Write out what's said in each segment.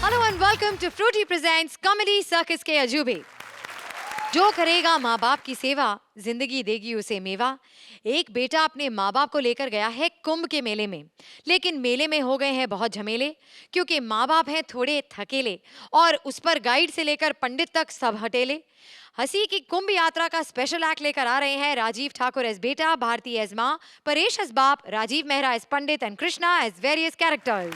Hello and welcome to Frooti presents comedy circus के अजूबे। जो करेगा माँ बाप की सेवा, जिंदगी देगी उसे मेवा। एक बेटा अपने माँ बाप को लेकर गया है कुंभ के मेले में, लेकिन मेले में हो गए हैं बहुत झमेले, क्योंकि माँ बाप हैं थोड़े थकेले और उस पर गाइड से लेकर पंडित तक सब हटेले। हंसी की कुंभ यात्रा का स्पेशल एक्ट लेकर आ रहे हैं राजीव ठाकुर एज बेटा, भारती एज माँ, परेश एज बाप, Rajeev Mehra as pandit and Krishna as various characters.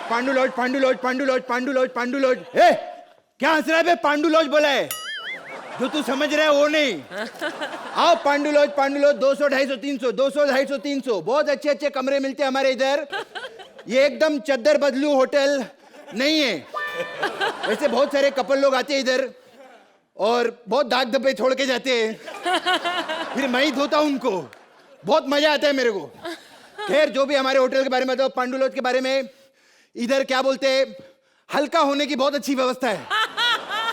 Pandu lodge, Pandu lodge, Pandu lodge, Pandu lodge, Pandu lodge. ए, क्या हंस रहा है बे? पांडु लॉज बोला है, जो तू समझ रहा है वो नहीं। आओ पांडु लॉज, पांडु लॉज। 200, 250, 300, 200, 250, 300 बहुत अच्छे अच्छे कमरे मिलते हैं हमारे इधर। ये एकदम चद्दर बदलू होटल नहीं है। वैसे बहुत सारे कपल लोग आते हैं इधर और बहुत दाग धब्बे छोड़ के जाते हैं, फिर मैं ही धोता हूं उनको। बहुत मजा आता है मेरे को। खैर, जो भी हमारे होटल के बारे में बताओ, पांडु लॉज के बारे में इधर क्या बोलते हैं, हल्का होने की बहुत अच्छी व्यवस्था है।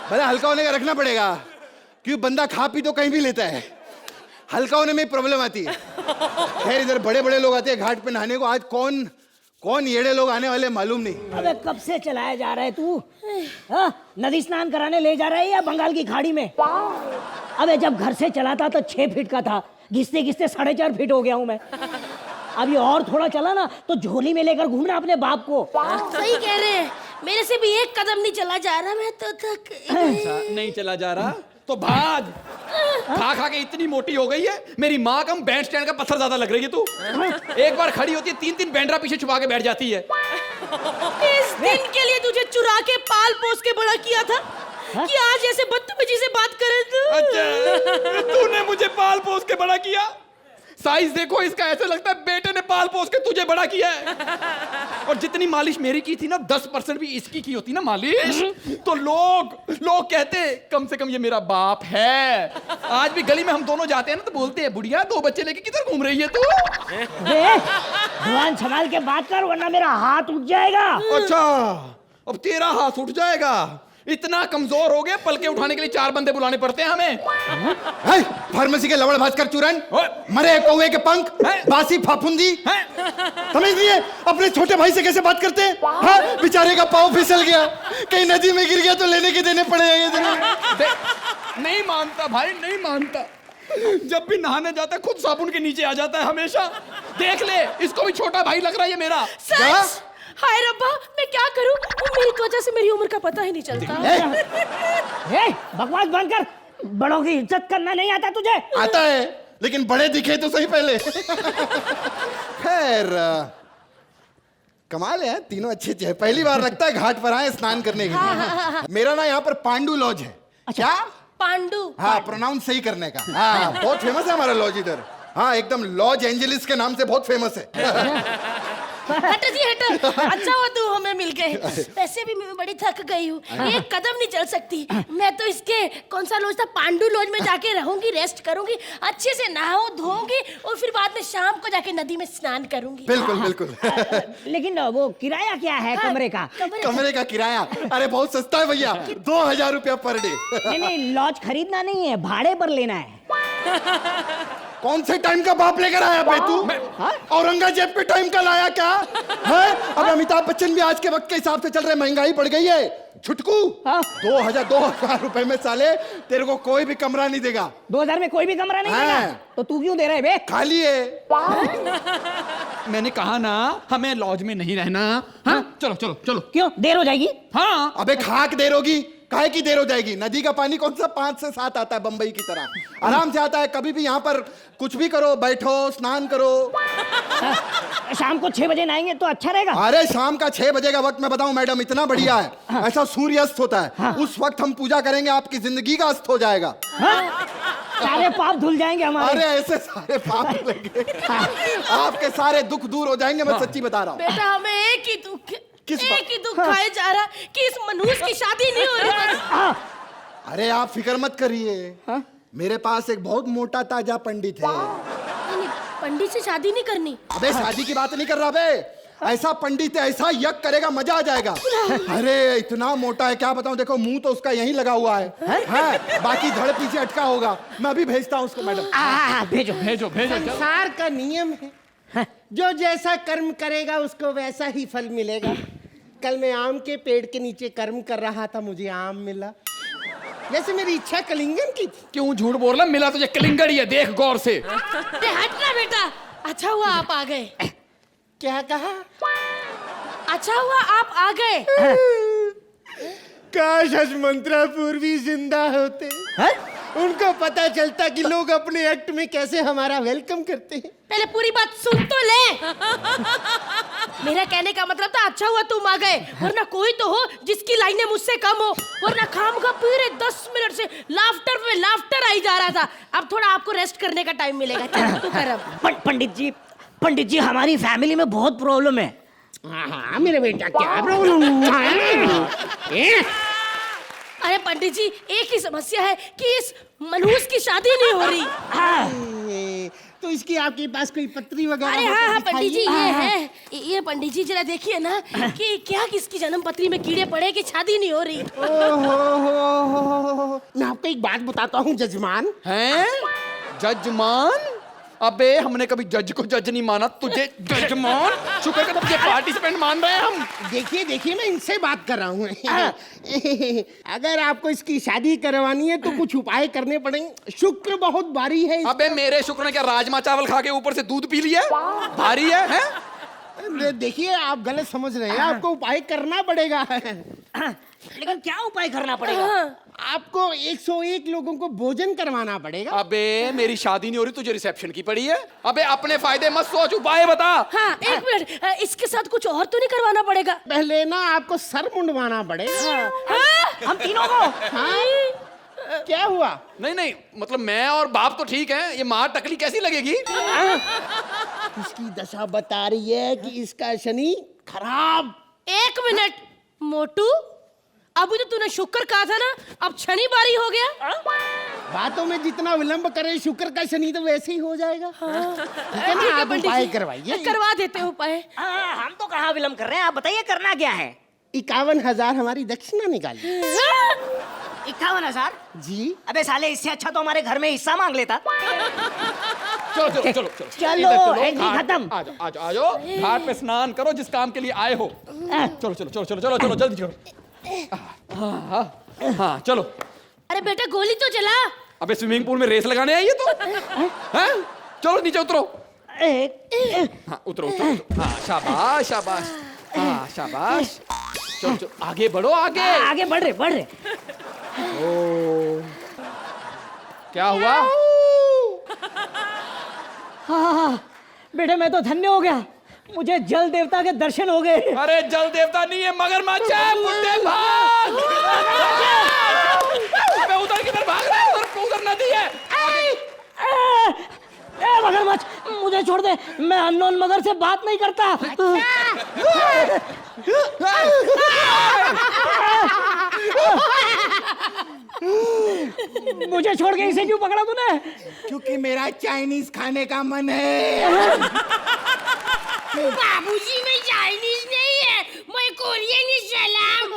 भला हल्का होने का रखना पड़ेगा, क्योंकि बंदा खा पी तो कहीं भी लेता है, हल्का होने में प्रॉब्लम आती है। खैर, इधर बड़े बड़े लोग आते हैं घाट पे नहाने को। आज कौन कौन येड़े लोग आने वाले मालूम नहीं। अबे कब से चलाया जा रहा है तू? नदी स्नान कराने ले जा रहा है या बंगाल की खाड़ी में? अबे जब घर से चला था तो 6 फीट का था, घिसते घिसते 4.5 फीट हो गया हूँ मैं। अभी और थोड़ा चला ना तो झोली में लेकर घूमना अपने बाप को। सही कह रहे हैं, मेरे से भी एक कदम नहीं चला जा रहा, मैं तो थक। नहीं चला जा रहा तो भाग। खा खा के इतनी मोटी हो गई है, मेरी माँ कम बैंड स्टैंड का पत्थर ज्यादा लग रही है तू। एक बार खड़ी होती है 3-3 बैंड्रा पीछे छुपा के बैठ जाती है। इस दिन के लिए तुझे चुरा के पाल पोस के बड़ा किया था कि आज ऐसे बदतमीजी से बात करे तू। अच्छा, तूने मुझे पाल पोस के बड़ा किया? साइज देखो इसका, ऐसे लगता है बेटे ने पाल पोस के तुझे बड़ा किया है। और जितनी मालिश मेरी की थी ना, 10% भी इसकी की होती ना मालिश, तो लोग कहते कम से कम ये मेरा बाप है। आज भी गली में हम दोनों जाते हैं ना तो बोलते हैं, बुढ़िया 2 बच्चे लेके किधर घूम रही है तू? जुबान संभाल के बात कर वरना मेरा हाथ उठ जाएगा। अच्छा, अब तेरा हाथ उठ जाएगा? इतना कमजोर हो गया, पलके उठाने के लिए 4 बंदे बुलाने पड़ते हैं हमें। फार्मेसी के लवड़ भास्कर चूरन, मरे कौवे के पंख, बासी फाफुंदी, समझ नहीं है अपने छोटे भाई से कैसे बात करते हैं? हाँ, बेचारे का पाँव फिसल गया, कहीं नदी में गिर गया तो लेने के देने पड़ेंगे। नहीं मानता भाई, नहीं मानता। जब भी नहाने जाता है खुद साबुन के नीचे आ जाता है हमेशा। देख ले, इसको भी छोटा भाई लग रहा है ये मेरा। सच? हाय रब्बा, मैं क्या करूं? मेरी त्वचा से मेरी उम्र का पता ही नहीं चलता। बकवास बंद कर, बड़ों की इज्जत करना नहीं आता तुझे? आता है, लेकिन बड़े दिखे तो सही पहले। खैर, कमाल है, तीनों अच्छे अच्छे। पहली बार लगता है घाट पर आए स्नान करने के लिए। मेरा ना यहाँ पर पांडु लॉज है। क्या? पांडु। हाँ, प्रोनाउंस सही करने का। हाँ, बहुत फेमस है हमारा लॉज इधर। हाँ, एकदम लॉज एंजेलिस के नाम से बहुत फेमस है। हट जी हट। अच्छा हुआ तू हमें मिल गए। वैसे भी मैं बड़ी थक गई हूँ, एक कदम नहीं चल सकती। मैं तो इसके कौन सा लॉज था, पांडु लॉज में जाके रहूंगी, रेस्ट करूंगी, अच्छे से नहाऊं धोऊंगी और फिर बाद में शाम को जाके नदी में स्नान करूंगी। बिल्कुल बिल्कुल। लेकिन वो किराया क्या है कमरे का? कमरे का किराया? अरे बहुत सस्ता है भैया, 2000 रुपया पर डे। नहीं, लॉज खरीदना नहीं है, भाड़े पर लेना है। कौन से टाइम का बाप लेकर आया बे तू? औरंगजेब के टाइम का लाया क्या है? अब अमिताभ बच्चन भी आज के वक्त के हिसाब से चल रहे, महंगाई बढ़ गई है। छुटकू, 2000 रुपए में साले तेरे को कोई भी कमरा नहीं देगा। 2000 में कोई भी कमरा नहीं देगा? तो तू क्यों दे रहा है बे? खाली है। मैंने कहा ना हमें लॉज में नहीं रहना। हाँ, चलो चलो चलो। क्यों देर हो जाएगी? हाँ। अबे खाक देर होगी, काहे की देर हो जाएगी? नदी का पानी कौन सा 5 से 7 आता है बंबई की तरह, आराम से आता है। कभी भी यहाँ पर कुछ भी करो, बैठो, स्नान करो। शाम को 6 बजे नहाएंगे तो अच्छा रहेगा। अरे शाम का 6 बजे का वक्त मैं बताऊं मैडम, इतना बढ़िया है। ऐसा सूर्य अस्त होता है, उस वक्त हम पूजा करेंगे, आपकी जिंदगी का अस्त हो जाएगा। सारे पाप धुल जाएंगे हमारे। अरे ऐसे सारे पाप धुलेंगे, आपके सारे दुख दूर हो जाएंगे, मैं सच्ची बता रहा हूँ। बेटा, हमें एक ही दुख, किस एक ही दुख खाए जा रहा कि इस मनुष्य की शादी नहीं हो रही। अरे आप फिक्र मत करिए, मेरे पास एक बहुत मोटा ताजा पंडित है। पंडित से शादी नहीं करनी? अबे शादी की बात नहीं कर रहा बे, ऐसा पंडित है, ऐसा यज्ञ करेगा, मजा आ जाएगा। अरे इतना मोटा है, क्या बताऊं। देखो मुंह तो उसका यहीं लगा हुआ है, बाकी धड़ पीछे अटका होगा। मैं अभी भेजता हूँ उसको मैडम। भेजो भेजो भेजो। संसार का नियम है, जो जैसा कर्म करेगा उसको वैसा ही फल मिलेगा। कल मैं आम के पेड़ के नीचे कर्म कर रहा था, मुझे आम मिला। वैसे मेरी इच्छा कलिंगन की थी। क्यों झूठ बोल रहा? मिला तुझे कलिंगड़ ही है, देख गौर से। अरे हटना बेटा, अच्छा हुआ आप आ गए। क्या कहा? अच्छा हुआ आप आ गए। काश हजमंत्रा पूर्वी जिंदा होते, उनको पता चलता कि लोग अपने एक्ट में कैसे हमारा वेलकम करते हैं। पहले पूरी बात सुन तो ले। मेरा कहने का मतलब था अच्छा हुआ तुम आ गए, वरना कोई तो हो जिसकी लाइनें मुझसे कम हो, वरना काम का पूरे 10 मिनट से लाफ्टर पे लाफ्टर आई जा रहा था। अब थोड़ा आपको रेस्ट करने का टाइम मिलेगा। चल तू कर अब। पंडित जी हमारी फैमिली में बहुत प्रॉब्लम है। हाँ मेरे बेटा, क्या प्रॉब्लम है? अरे पंडित जी, एक ही समस्या है कि इस मनहूस की शादी नहीं हो रही। तो इसकी आपके पास कोई पत्री वगैरह अरे हो हाँ तो हाँ पंडित जी, दिखाइए। ये है। ये पंडित जी जरा देखिए ना कि क्या किसकी जन्म पत्री में कीड़े पड़े कि शादी नहीं हो रही। ओहो, मैं आपको एक बात बताता हूँ जजमान। हैं? जजमान? अबे हमने कभी जज को जज नहीं माना, तुझे जजमान? शुक्र कर तुझे पार्टिसिपेंट मान रहे हैं हम। देखिए मैं इनसे बात कर रहा हूँ। अगर आपको इसकी शादी करवानी है तो कुछ उपाय करने पड़ेंगे। शुक्र बहुत भारी है। अबे मेरे शुक्र ने क्या राजमा चावल खा के ऊपर से दूध पी लिया? भारी है? देखिए आप गलत समझ रहे हैं, आपको उपाय करना पड़ेगा। लेकिन क्या उपाय करना पड़ेगा? आपको 101 लोगों को भोजन करवाना पड़ेगा। अबे मेरी शादी नहीं हो रही, तुझे रिसेप्शन की पड़ी है। अबे अपने फायदे मत सोच, उपाय बता। हाँ एक मिनट, इसके साथ कुछ और तो नहीं करवाना पड़ेगा? पहले ना आपको सर मुंडवाना पड़ेगा। हाँ? हम तीनों को? हाँ? क्या हुआ? नहीं मतलब मैं और बाप तो ठीक है, ये माँ टकली कैसी लगेगी? इसकी दशा बता रही है कि इसका शनि खराब। एक मिनट मोटू, अभी तो तूने शुक्र कहा था ना, अब शनि बारी हो गया। बातों में जितना विलंब करे शुक्र का शनि तो वैसे ही हो जाएगा। ठीक है ना, आप पंडित उपाय जी, करवाइए। करवा देते हैं उपाय। हम तो कहाँ विलम्ब कर रहे हैं, आप बताइए करना क्या है? 51,000 हमारी दक्षिणा निकालिए। 51,000? जी। अबे साले, इससे अच्छा तो हमारे घर में हिस्सा मांग लेता। चलो चलो, एक ही खत्म। आ जाओ घाट पे स्नान करो जिस काम के लिए आए हो। चलो जल्दी चलो। हाँ चलो। अरे बेटा गोली तो चला। अबे स्विमिंग पूल में रेस लगाने आई है तो? हैं? चलो नीचे उतरो। हाँ उतरो। हाँ शाबाश। हाँ शाबाश। चलो आगे बढ़ो, आगे बढ़ रहे। ओ क्या हुआ? हाँ, बेटे मैं तो धन्य हो गया, मुझे जल देवता के दर्शन हो गए। अरे जल देवता नहीं है, मगरमच्छ है। बुड्ढे भाग! अबे उधर किधर भाग रहा है? उधर नदी है। मगरमच्छ मुझे छोड़ दे, मैं अननोन मगर से बात नहीं करता। मुझे छोड़ के इसे क्यों पकड़ा तूने? क्योंकि मेरा चाइनीज खाने का मन है। बाबूजी मैं चाइनीज नहीं है, मैं कोरियन ही सलाम।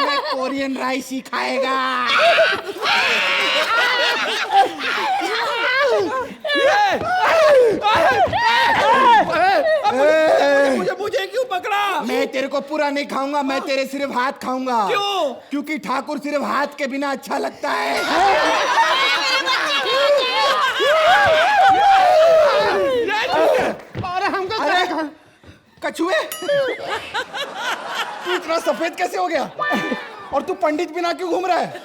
मैं कोरियन राइस ही खाएगा। मुझे क्यों पकड़ा? मैं तेरे को पूरा नहीं खाऊंगा, मैं तेरे सिर्फ हाथ खाऊंगा। क्यों? क्योंकि ठाकुर सिर्फ हाथ के बिना अच्छा लगता है। और हमको अरे कछुए, तू इतना सफेद कैसे हो गया? और तू पंडित बिना क्यों घूम रहा है?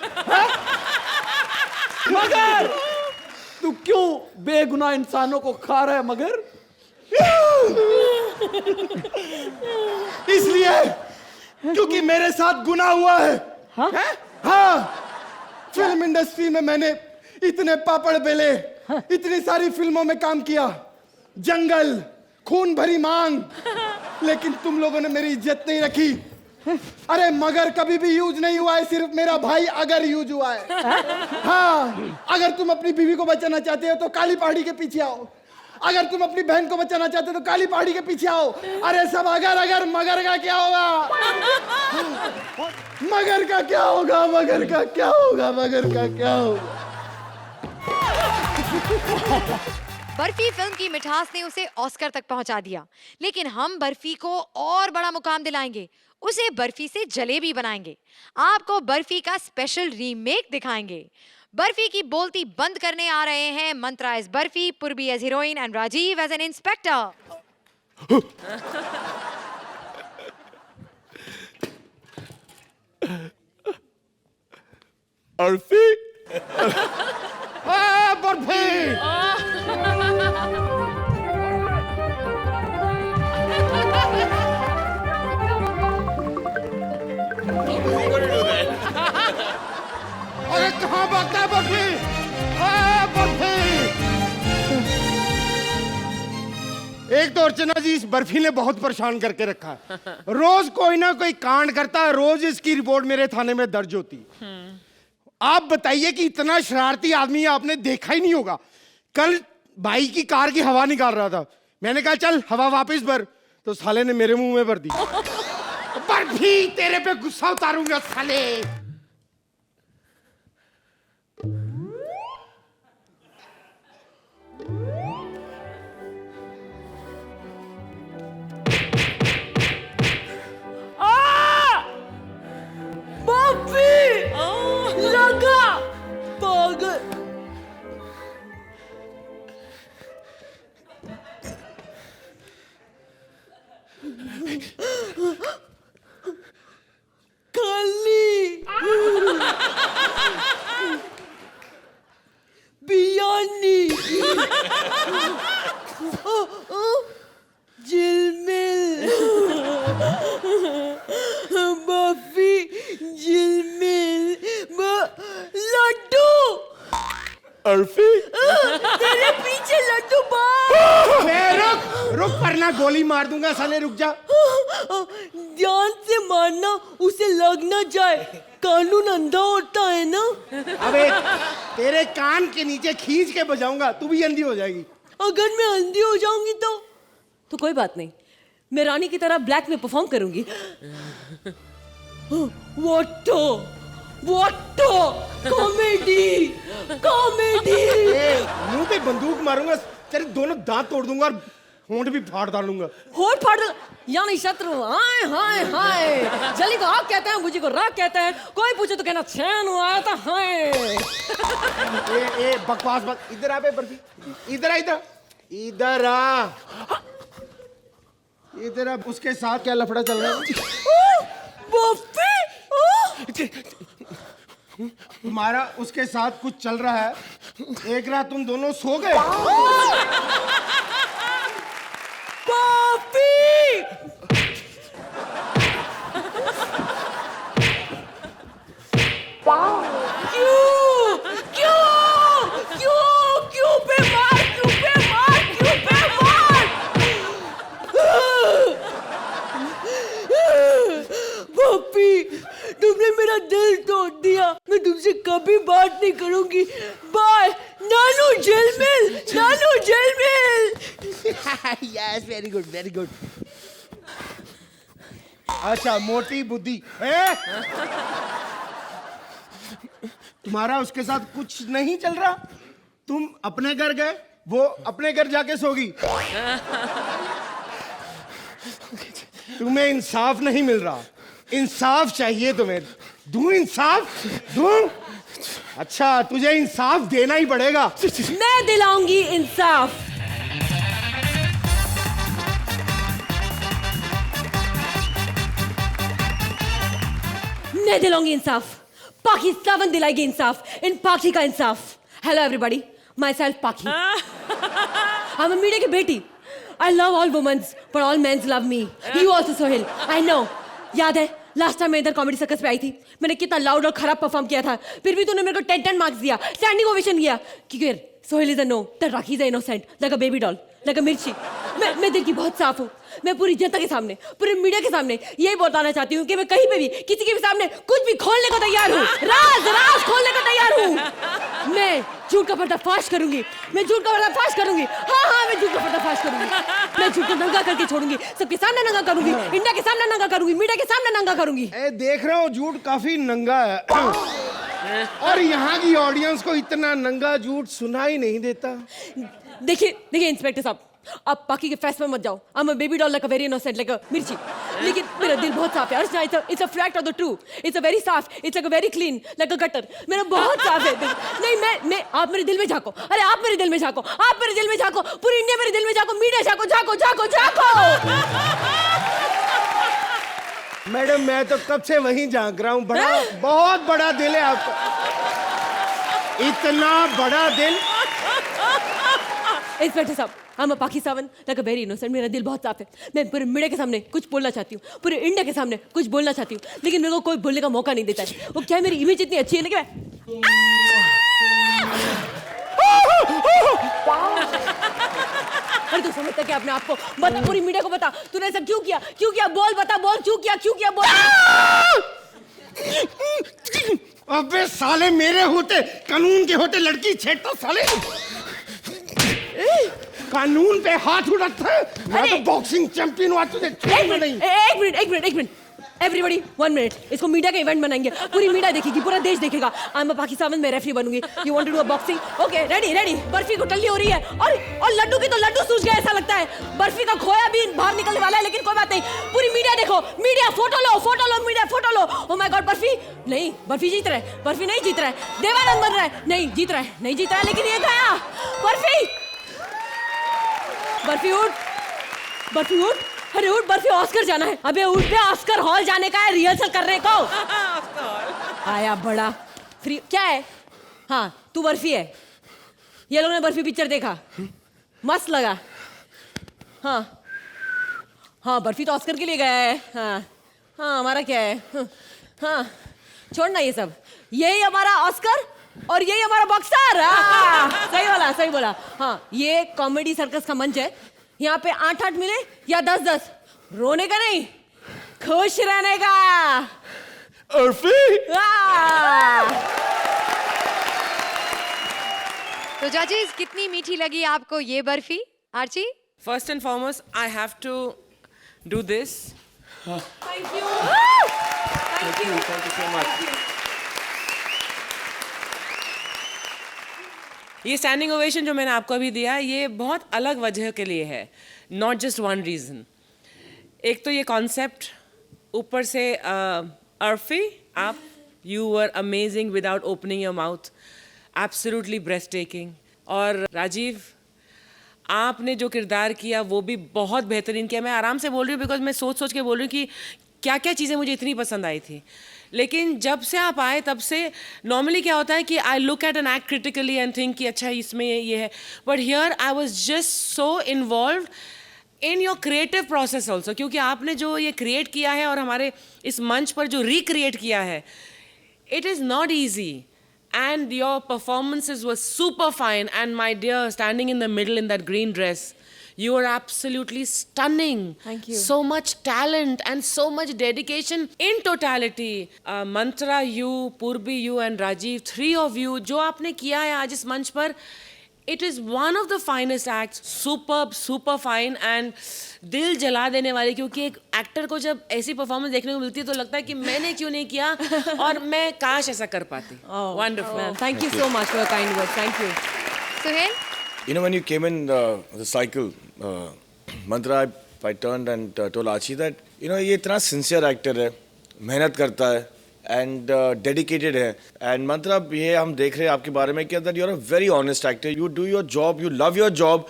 मगर तू क्यों बेगुनाह इंसानों को खा रहा है? मगर इसलिए क्योंकि मेरे साथ गुनाह हुआ है। हाँ, फिल्म इंडस्ट्री में मैंने इतने पापड़ बेले, इतनी सारी फिल्मों में काम किया, जंगल, खून भरी मांग, लेकिन तुम लोगों ने मेरी इज्जत नहीं रखी। अरे मगर कभी भी यूज नहीं हुआ है, सिर्फ मेरा भाई अगर यूज हुआ है। हाँ, अगर तुम अपनी बीवी को बचाना चाहते हो तो काली पहाड़ी के पीछे आओ। अगर तुम अपनी बहन को बचाना चाहते हो तो काली पहाड़ी के पीछे आओ। अरे सब अगर मगर का क्या होगा? मगर का क्या होगा? मगर का क्या होगा? मगर का क्या होगा? बर्फी फिल्म की मिठास ने उसे ऑस्कर तक पहुंचा दिया, लेकिन हम बर्फी को और बड़ा मुकाम दिलाएंगे, उसे बर्फी से जलेबी बनाएंगे, आपको बर्फी का स्पेशल रीमेक दिखाएंगे। बर्फी की बोलती बंद करने आ रहे हैं मंत्रा as Barfi, Purvi as heroine and Rajeev as an inspector. Barfi Barfi अरे कहाँ भागता है बर्फी? बर्फी! एक तो अर्चना जी इस बर्फी ने बहुत परेशान करके रखा है। रोज कोई ना कोई कांड करता है, रोज इसकी रिपोर्ट मेरे थाने में दर्ज होती। आप बताइए कि इतना शरारती आदमी आपने देखा ही नहीं होगा। कल भाई की कार की हवा निकाल रहा था, मैंने कहा चल हवा वापस भर, तो साले ने मेरे मुंह में भर दी। बर्फी तेरे पे गुस्सा उतारूंगा साले। लगा पागल। खाली बिरयानी जिलमिल बर्फी जिलमिल लड्डू बर्फी तेरे पीछे लड्डू बाप। रुक रुक वरना गोली मार दूंगा साले, रुक जा। ध्यान से मारना, उसे लग ना जाए, कानून अंधा होता है ना। अबे तेरे कान के नीचे खींच के बजाऊंगा, तू भी अंधी हो जाएगी। अगर मैं अंधी हो जाऊंगी तो कोई बात नहीं, मैं रानी की तरह ब्लैक में परफॉर्म करूंगी। What comedy comedy. मुंह पे बंदूक मारूंगा, तेरे दोनों दांत तोड़ दूंगा और होंठ भी फाड़ डालूंगा। होठ फाड़ यानी शत्रु। हाय हाय हाय, जली को आग कहते हैं, बुझी को राग कहते हैं, कोई पूछे तो कहना चैन आया था। हाय ए बकवास मत, इधर आ बे बर्फी, इधर आ, इधर इधर आ, इधर आ। उसके साथ क्या लफड़ा चल रहा है? तुम्हारा उसके साथ कुछ चल रहा है। एक रात तुम दोनों सो गए। क्यों पे मार पप्पी, तुमने मेरा दिल तोड़ दिया। मैं तुमसे कभी बात नहीं करूंगी। बाय नानू जेलमिल, नानू जेलमिल। Yes, very good very good. अच्छा मोटी बुद्धि। तुम्हारा उसके साथ कुछ नहीं चल रहा? तुम अपने घर गए, वो अपने घर जाके सोगी। तुम्हें इंसाफ नहीं मिल रहा। इंसाफ चाहिए तुम्हें। दूं इंसाफ? दूं? अच्छा तुझे इंसाफ देना ही पड़ेगा। मैं दिलाऊंगी इंसाफ। मैं दिलाऊंगी इंसाफ। पाखी सावन दिलाएगी इंसाफ। इन पाखी का इंसाफ। हेलो एवरीबॉडी, माई सेल्फ पाखी। I'm a मीडिया की बेटी। I love all women, but all men love me. You also, Sohail. I know. याद है लास्ट टाइम मैं इधर कॉमेडी सर्कस पे आई थी, मैंने कितना लाउड और खराब परफॉर्म किया था, फिर भी तूने मेरे को 10 मार्क्स दिया, स्टैंडिंग ओवेशन किया। क्योंकि Sohail is a no, that Rakhi is a innocent, like a baby doll, like a mirchi. मैं दिल की बहुत साफ हूँ। मैं पूरी जनता के सामने, पूरे मीडिया के सामने यही बताना चाहती हूँ कि मैं कहीं पे भी किसी के भी सामने कुछ भी खोलने को तैयार हूँ। राज खोलने को तैयार हूँ। मैं झूठ का पर्दाफाश करूंगी। मैं झूठ का पर्दाफाश करूंगी। हाँ, मैं झूठ का पर्दाफाश करूंगी। मैं झूठ को नंगा करके छोड़ूंगी। सबके सामने नंगा करूंगी, इंडिया के सामने नंगा करूंगी, मीडिया के सामने नंगा करूंगी। देख रहा हूँ झूठ काफी नंगा है और यहाँ की ऑडियंस को इतना नंगा झूठ सुनाई नहीं देता। देखिए देखिए इंस्पेक्टर साहब, आप बाकी के फैस में मत जाओ। I'm a baby doll like a very innocent like a मिर्ची। लेकिन मेरा दिल बहुत साफ है अर्चना, it's a fact of the true, it's a very साफ, it's like a very clean like a gutter। मेरा बहुत साफ है दिल। नहीं मैं आप मेरे दिल में झांको, अरे आप मेरे दिल में झांको, आप मेरे दिल में झांको, पूरी इंडिया मेरे दिल में झांको, मीडिया झांको झांको झांको झांको। मैडम मैं तो कब से वहीं झांक रहा हूँ, बड़ा बहुत बड़ा दिल है आपका, इतना बड़ा दिल। इंस्पेक्टर साहब, I'm a Pakistan like a very innocent, मेरा दिल बहुत साफ है। मैं पूरे मीडिया के सामने कुछ बोलना चाहती हूँ, पूरे इंडिया के सामने कुछ बोलना चाहती हूँ, लेकिन मेरे को कोई बोलने का मौका नहीं देता है। वो क्या है, मेरी इमेज इतनी अच्छी है लेकिन अरे तू समझता क्या अपने आप को? बता, पूरी मीडिया को बता, तूने ऐसा क्यों किया? क्यों किया? बोल, बता, बोल, क्यों किया बोल। अबे साले, मेरे होते कानून के होते लड़की छेड़ता साले, कानून पे हाथ उड़ाता है। मैं तो बॉक्सिंग चैंपियन हुआ, तुझे छोड़ना नहीं। एक मिनट एवरीबॉडी 1 मिनट, इसको मीडिया का इवेंट बनाएंगे, पूरी मीडिया देखेगी, पूरा देश देखेगा। I'm a पाकिस्तान में रेफरी बनूंगी। You want to do a boxing? Okay ready. Barfi को टल्ली हो रही है और लड्डू की तो लड्डू सूझ गया ऐसा लगता है। बर्फी का खोया भी बाहर निकलने वाला है, लेकिन कोई बात नहीं। पूरी मीडिया देखो, मीडिया फोटो लो मीडिया फोटो लो। ओह माय गॉड, बर्फी जीत रहा है, बर्फी नहीं जीत रहा है, देवानंद बन रहा है, नहीं जीत रहा है, लेकिन ये गया। बर्फी उठ, अरे उठ, बर्फी ऑस्कर जाना है। अबे उठ पे, ऑस्कर हॉल जाने का है रिहर्सल करने को। आया बड़ा फ्री क्या है? हाँ तू बर्फी है। ये लोगों ने बर्फी पिक्चर देखा, मस्त लगा। हाँ बर्फी तो ऑस्कर के लिए गया है। हाँ हमारा क्या है? हाँ छोड़ना ये सब, यही हमारा ऑस्कर और यही हमारा बॉक्सर। सही बोला। हाँ ये कॉमेडी सर्कस का मंच है, यहाँ पे 8-8 मिले या 10-10, रोने का नहीं, खुश रहने का। तो जजेस, कितनी मीठी लगी आपको ये Barfi? Archie? First and foremost, I have to do this. Thank you so much. ये स्टैंडिंग ओवेशन जो मैंने आपको अभी दिया, ये बहुत अलग वजह के लिए है, नॉट जस्ट वन रीज़न। एक तो ये कॉन्सेप्ट, ऊपर से अर्फी, आप you were amazing without opening your mouth, absolutely breast taking. और राजीव, आपने जो किरदार किया वो भी बहुत बेहतरीन किया। मैं आराम से बोल रही हूँ बिकॉज मैं सोच के बोल रही हूँ कि क्या क्या चीज़ें मुझे इतनी पसंद आई थी। लेकिन जब से आप आए तब से नॉर्मली क्या होता है कि I look at an act critically and think कि अच्छा इसमें ये है, but here I was just so involve in your creative process also, क्योंकि आपने जो ये क्रिएट किया है और हमारे इस मंच पर जो रिक्रिएट किया है, it is not easy and your performances were super fine. And my dear, standing in the middle in that green dress, you were absolutely stunning. Thank you. So much talent and so much dedication in totality. Mantra, you, Purbi, you and Rajiv, 3 of you, जो आपने किया है आज इस मंच पर, it is one of the finest acts. Superb, super fine and दिल जला देने वाले, क्योंकि एक एक्टर को जब ऐसी परफॉर्मेंस देखने को मिलती है तो लगता है कि मैंने क्यों नहीं किया और मैं काश ऐसा कर पाती। Wonderful. Thank you so much for your kind words. Thank you. Suhail? You know, when you came in the cycle, Mantra, I turned and told Archie that, you know, ये इतना sincere actor है, मेहनत करता है and dedicated है, and Mantra, ये हम देख रहे हैं आपके बारे में कि that you're a very honest actor. You do your job, you love your job,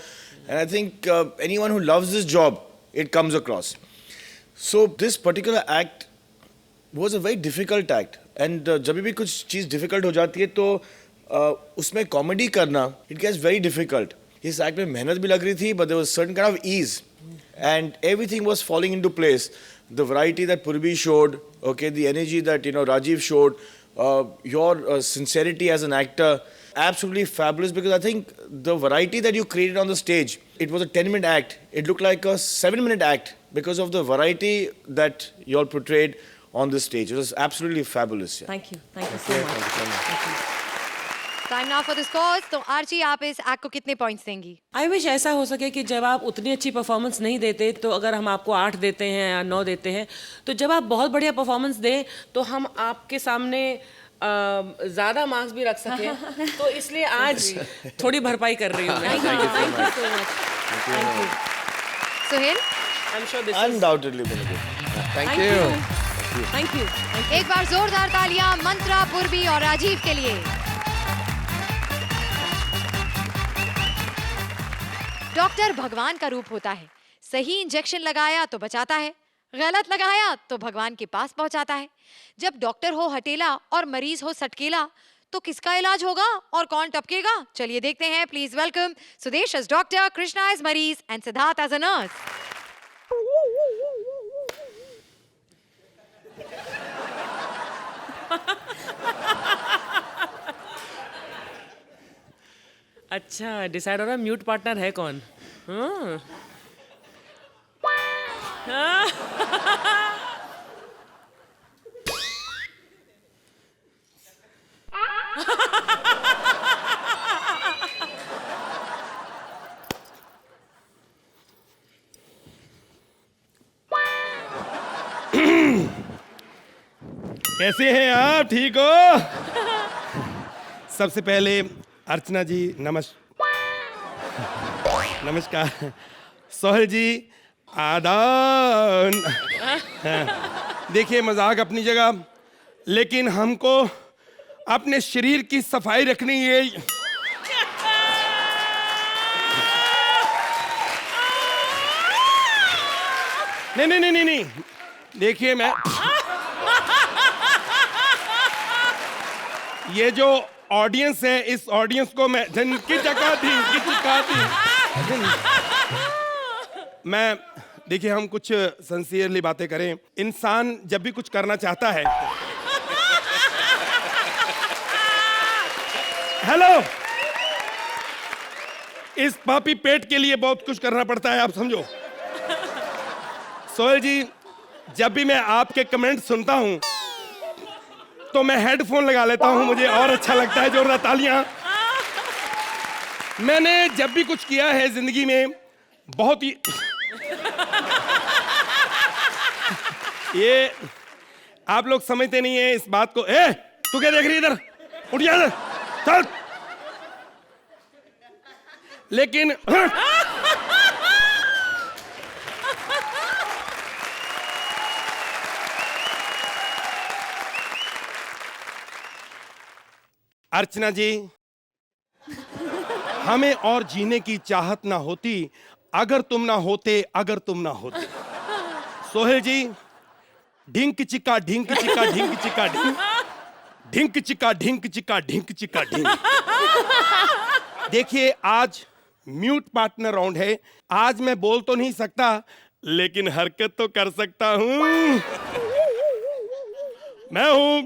and I think anyone who loves this job, it comes across. So this particular act was a very difficult act, and जब भी कुछ चीज़ difficult हो जाती है तो उसमें comedy करना, it gets very difficult. इस act में मेहनत भी लग रही थी, but there was certain kind of ease, and everything was falling into place. The variety that Purbi showed, okay, the energy that, you know, Rajiv showed, your sincerity as an actor, absolutely fabulous, because I think the variety that you created on the stage, it was a 10-minute act. It looked like a 7-minute act because of the variety that you all portrayed on the stage. It was absolutely fabulous. Yeah. Thank you so much. Time now for the scores. तो Archie, आप इस act को कितने points देंगी? I wish ऐसा हो सके कि जब आप उतनी अच्छी परफॉर्मेंस नहीं देते तो अगर हम आपको 8 देते हैं या 9 देते हैं, तो जब आप बहुत बढ़िया परफॉर्मेंस दें तो हम आपके सामने ज्यादा मार्क्स भी रख सके, तो इसलिए आज थोड़ी भरपाई कर रही हूँ मैं। Suhail, I'm sure this is Undoubtedly been good. Thank you. Thank you. एक बार जोरदार तालियां मंत्रा, पूर्वी और राजीव के लिए। डॉक्टर भगवान का रूप होता है। सही इंजेक्शन लगाया तो बचाता है, गलत लगाया तो भगवान के पास पहुंचाता है। जब डॉक्टर हो हटेला और मरीज हो सटकेला, तो किसका इलाज होगा और कौन टपकेगा? चलिए देखते हैं। Please welcome Sudesh as doctor, Krishna as मरीज and Siddharth as a nurse. अच्छा डिसाइड हो रहा है म्यूट पार्टनर है कौन। हाँ। कैसे हैं आप? ठीक हो? सबसे पहले अर्चना जी नमस्कार। सोहेल जी आदान। देखिए मजाक अपनी जगह, लेकिन हमको अपने शरीर की सफाई रखनी है। नहीं, देखिए मैं ये जो ऑडियंस है, इस ऑडियंस को मैं मैं देखिए हम कुछ सिंसियरली बातें करें। इंसान जब भी कुछ करना चाहता है, हेलो, इस पापी पेट के लिए बहुत कुछ करना पड़ता है, आप समझो। सोहेल जी, जब भी मैं आपके कमेंट सुनता हूं तो मैं हेडफोन लगा लेता हूं, मुझे और अच्छा लगता है। जोरदार तालियां। मैंने जब भी कुछ किया है जिंदगी में, बहुत ही ये आप लोग समझते नहीं है इस बात को। तू क्या देख रही है इधर? उठ जा इधर, चल। लेकिन अर्चना जी, हमें और जीने की चाहत ना होती अगर तुम ना होते, अगर तुम ना होते। सोहेल जी, ढिंक चिका ढिंक चिका ढिंक चिका ढिंक, ढिंक चिका ढिंक चिका ढिंक चिका ढिंक। देखिए आज म्यूट पार्टनर राउंड है। आज मैं बोल तो नहीं सकता, लेकिन हरकत तो कर सकता हूं। मैं हूं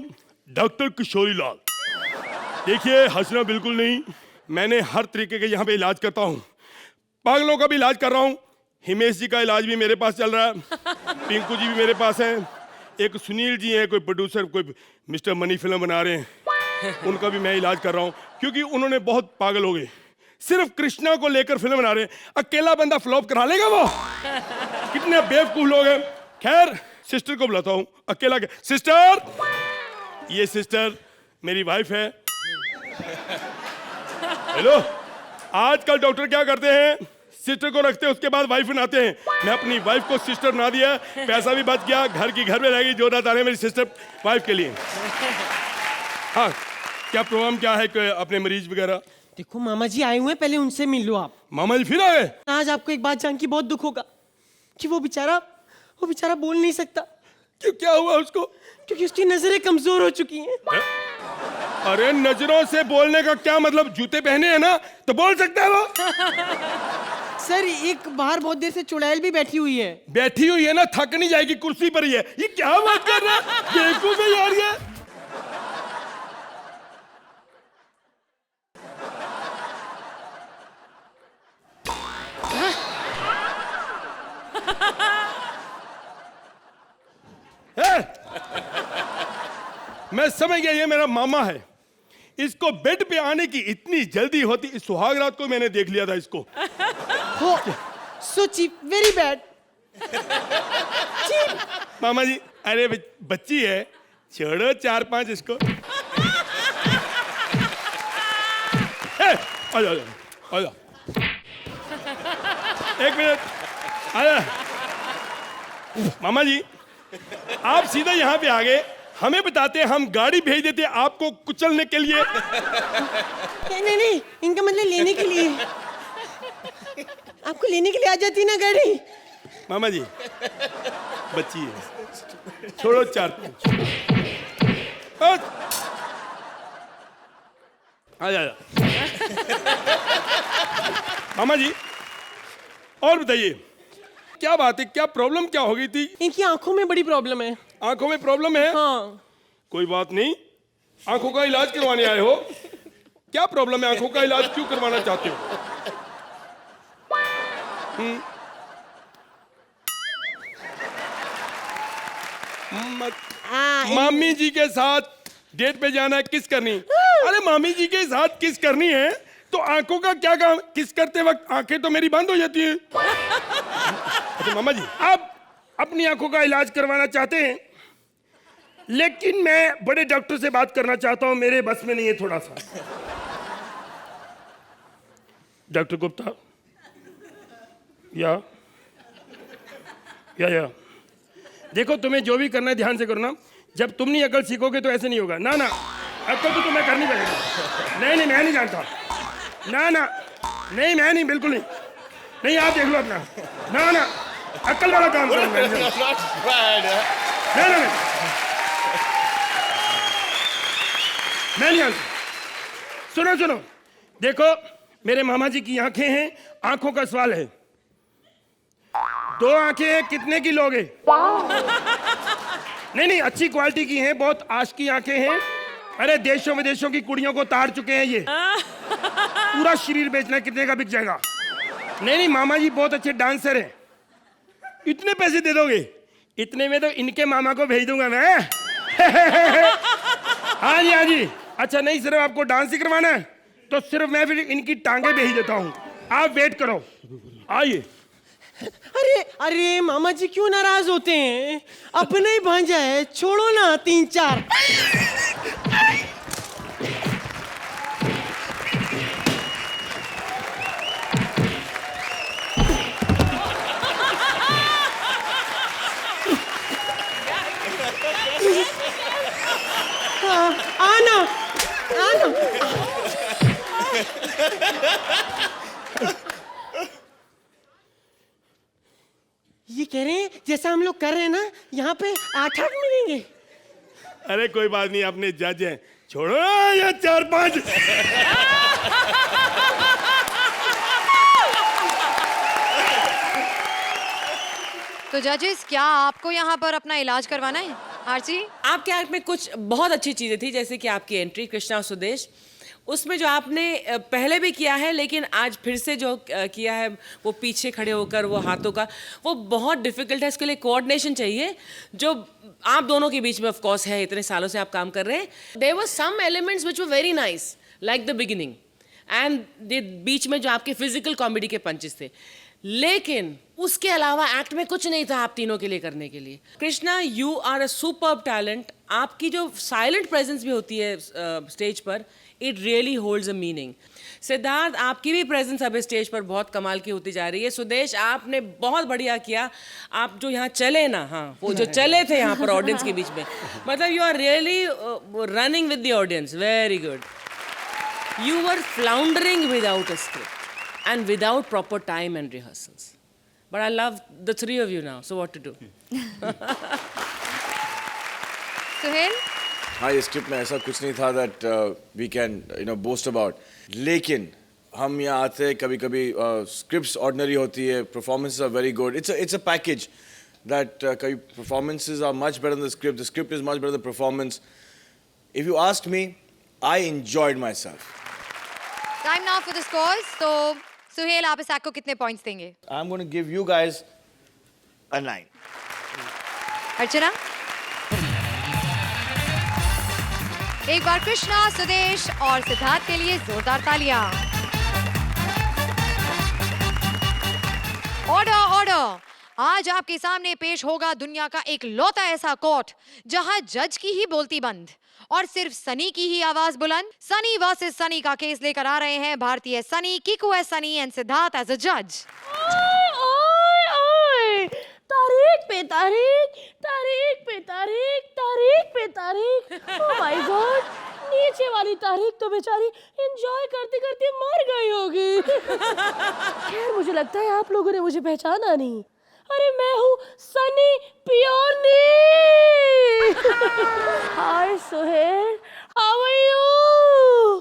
डॉक्टर किशोरी लाल। देखिए हंसना बिल्कुल नहीं, मैंने हर तरीके के यहाँ पे इलाज करता हूँ। पागलों का भी इलाज कर रहा हूँ। हिमेश जी का इलाज भी मेरे पास चल रहा है, पिंकू जी भी मेरे पास हैं, एक सुनील जी हैं, कोई प्रोड्यूसर, कोई मिस्टर मनी फिल्म बना रहे हैं, उनका भी मैं इलाज कर रहा हूँ, क्योंकि उन्होंने बहुत पागल हो गए। सिर्फ कृष्णा को लेकर फिल्म बना रहे हैं। अकेला बंदा फ्लॉप करा लेगा वो? कितने बेवकूफ लोग हैं। खैर सिस्टर को बुलाता हूँ। अकेला सिस्टर, ये सिस्टर मेरी वाइफ है। हेलो, आजकल डॉक्टर क्या करते हैं, सिस्टर को रखते हैं, उसके बाद वाइफ बनाते हैं। मैं अपनी वाइफ को सिस्टर बना दिया, पैसा भी बच गया, घर की घर में रहेगी। जोरदार तालियां मेरी सिस्टर वाइफ के लिए। हाँ, क्या प्रोग्राम क्या है अपने मरीज वगैरह? देखो मामा जी आए हुए हैं, पहले उनसे मिल लो आप। मामा जी फिर आ गए? आज आपको एक बात जान के बहुत दुख होगा कि वो बेचारा बोल नहीं सकता। क्यों, क्या हुआ उसको? क्योंकि उसकी नजरें कमजोर हो चुकी हैं। अरे नजरों से बोलने का क्या मतलब? जूते पहने हैं ना तो बोल सकता है वो। सर एक बाहर बहुत देर से चुड़ैल भी बैठी हुई है। बैठी हुई है ना, थक नहीं जाएगी, कुर्सी पर ही है। ये क्या बात कर रहा है? बेवकूफ है यार ये। मैं समझ गया, ये मेरा मामा है। इसको बेड पे आने की इतनी जल्दी होती, इस सुहाग रात को मैंने देख लिया था इसको। So cheap, very bad. मामा जी, अरे बच्ची है, छोड़ो 4-5 इसको। आजा आजा, एक मिनट, आजा। मामा जी, आप सीधा यहाँ पे आ गए, हमें बताते, हम गाड़ी भेज देते आपको कुचलने के लिए। नहीं, इनका मतलब लेने के लिए। आपको लेने के लिए आ जाती ना गाड़ी। मामा जी, बच्ची है, छोड़ो 4-5। आजा आजा। मामा जी, और बताइए, क्या बात है, क्या प्रॉब्लम क्या हो गई थी? इनकी आंखों में बड़ी प्रॉब्लम है। आंखों में प्रॉब्लम है? हाँ। कोई बात नहीं, आंखों का इलाज करवाने आए हो। क्या प्रॉब्लम है, आंखों का इलाज क्यों करवाना चाहते हो? मामी जी के साथ डेट पे जाना है, किस करनी? अरे मामी जी के साथ किस करनी है तो आंखों का क्या काम? किस करते वक्त आंखें तो मेरी बंद हो जाती हैं। अच्छा मामा जी, आप अपनी आंखों का इलाज करवाना चाहते हैं, लेकिन मैं बड़े डॉक्टर से बात करना चाहता हूं, मेरे बस में नहीं है थोड़ा सा। डॉक्टर गुप्ता, या देखो, तुम्हें जो भी करना है ध्यान से करो ना। जब तुम नहीं अकल सीखोगे तो ऐसे नहीं होगा। ना अकल तो तुम्हें करनी पड़ेगी। नहीं, मैं नहीं जानता। ना, नहीं, मैं नहीं, बिल्कुल नहीं, आप देख लो अपना। ना, अकल वाला काम करो। ना, मैं नहीं जानता। सुनो, देखो, मेरे मामा जी की आंखें हैं, आंखों का सवाल है। 2 आंखें हैं, कितने की लोगे? नहीं, अच्छी क्वालिटी की हैं, बहुत आश की आंखें हैं। अरे देशों विदेशों की कुड़ियों को तार चुके हैं ये। पूरा शरीर बेचना, कितने का बिक जाएगा? नहीं, मामा जी बहुत अच्छे डांसर हैं। इतने पैसे दे दोगे? इतने में तो इनके मामा को भेज दूंगा मैं। हाँ जी। अच्छा, नहीं, सिर्फ आपको डांस ही करवाना है तो सिर्फ मैं फिर इनकी टांगे भेज देता हूँ, आप वेट करो, आइए। अरे मामा जी क्यों नाराज होते हैं? अपने ही भांजा है, छोड़ो ना 3-4। आना। ये कह रहे हैं जैसा हम लोग कर रहे हैं ना, यहाँ पे 8-8 मिलेंगे। अरे कोई बात नहीं, अपने जज हैं, छोड़ो या 4-5। तो जजेस, क्या आपको यहाँ पर अपना इलाज करवाना है? आरसी, आपके एक्ट में कुछ बहुत अच्छी चीजें थी, जैसे कि आपकी एंट्री कृष्णा और सुदेश, उसमें जो आपने पहले भी किया है लेकिन आज फिर से जो किया है वो पीछे खड़े होकर वो हाथों का, वो बहुत डिफिकल्ट है। इसके लिए कोऑर्डिनेशन चाहिए जो आप दोनों के बीच में ऑफ कोर्स है, इतने सालों से आप काम कर रहे हैं। There were some elements which were very nice like the beginning and बीच में जो आपके फिजिकल कॉमेडी के पंचेस थे, लेकिन उसके अलावा एक्ट में कुछ नहीं था आप तीनों के लिए करने के लिए। Krishna, you are a superb talent. आपकी जो साइलेंट प्रेजेंस भी होती है स्टेज पर, it really holds a meaning. Siddharth, आपकी भी प्रेजेंस अब स्टेज पर बहुत कमाल की होती जा रही है। सुदेश, आपने बहुत बढ़िया किया। आप जो यहाँ चले ना, हाँ, वो जो चले थे यहाँ पर ऑडियंस के बीच में, मतलब you are really running with the audience, very good. You were floundering without a script and without proper time and rehearsals. But I love the three of you now, so what to do? Suhail, हाँ, ये script में ऐसा कुछ नहीं था that we can boast about. लेकिन हम यहाँ आते हैं, कभी कभी स्क्रिप्ट्स ऑर्डिनरी होती है, performances are very good. It's a package that कभी performances are much better than the script is much better than the performance. If you asked me, I enjoyed myself. Time now for the scores. तो सुहेल, आप इस act को कितने points देंगे? I'm going to give you guys a 9. अर्चना, एक बार कृष्णा, सुदेश और सिद्धार्थ के लिए जोरदार तालियां। Order, order. आज आपके सामने पेश होगा दुनिया का एक लौता ऐसा कोर्ट जहां जज की ही बोलती बंद और सिर्फ सनी की ही आवाज बुलंद। सनी वर्सेस सनी का केस लेकर आ रहे हैं भारतीय Sunny, Kiku as Sunny and Siddharth as a जज। तारीख पे तारीख, तारीख पे तारीख, तारीख पे तारीख। ओह माय गॉड, नीचे वाली तारीख तो बेचारी एंजॉय करते करते मर गई होगी। खैर मुझे लगता है आप लोगों ने मुझे पहचाना नहीं। अरे मैं हूँ सनी पियोनी। Hi Sohail, how are you?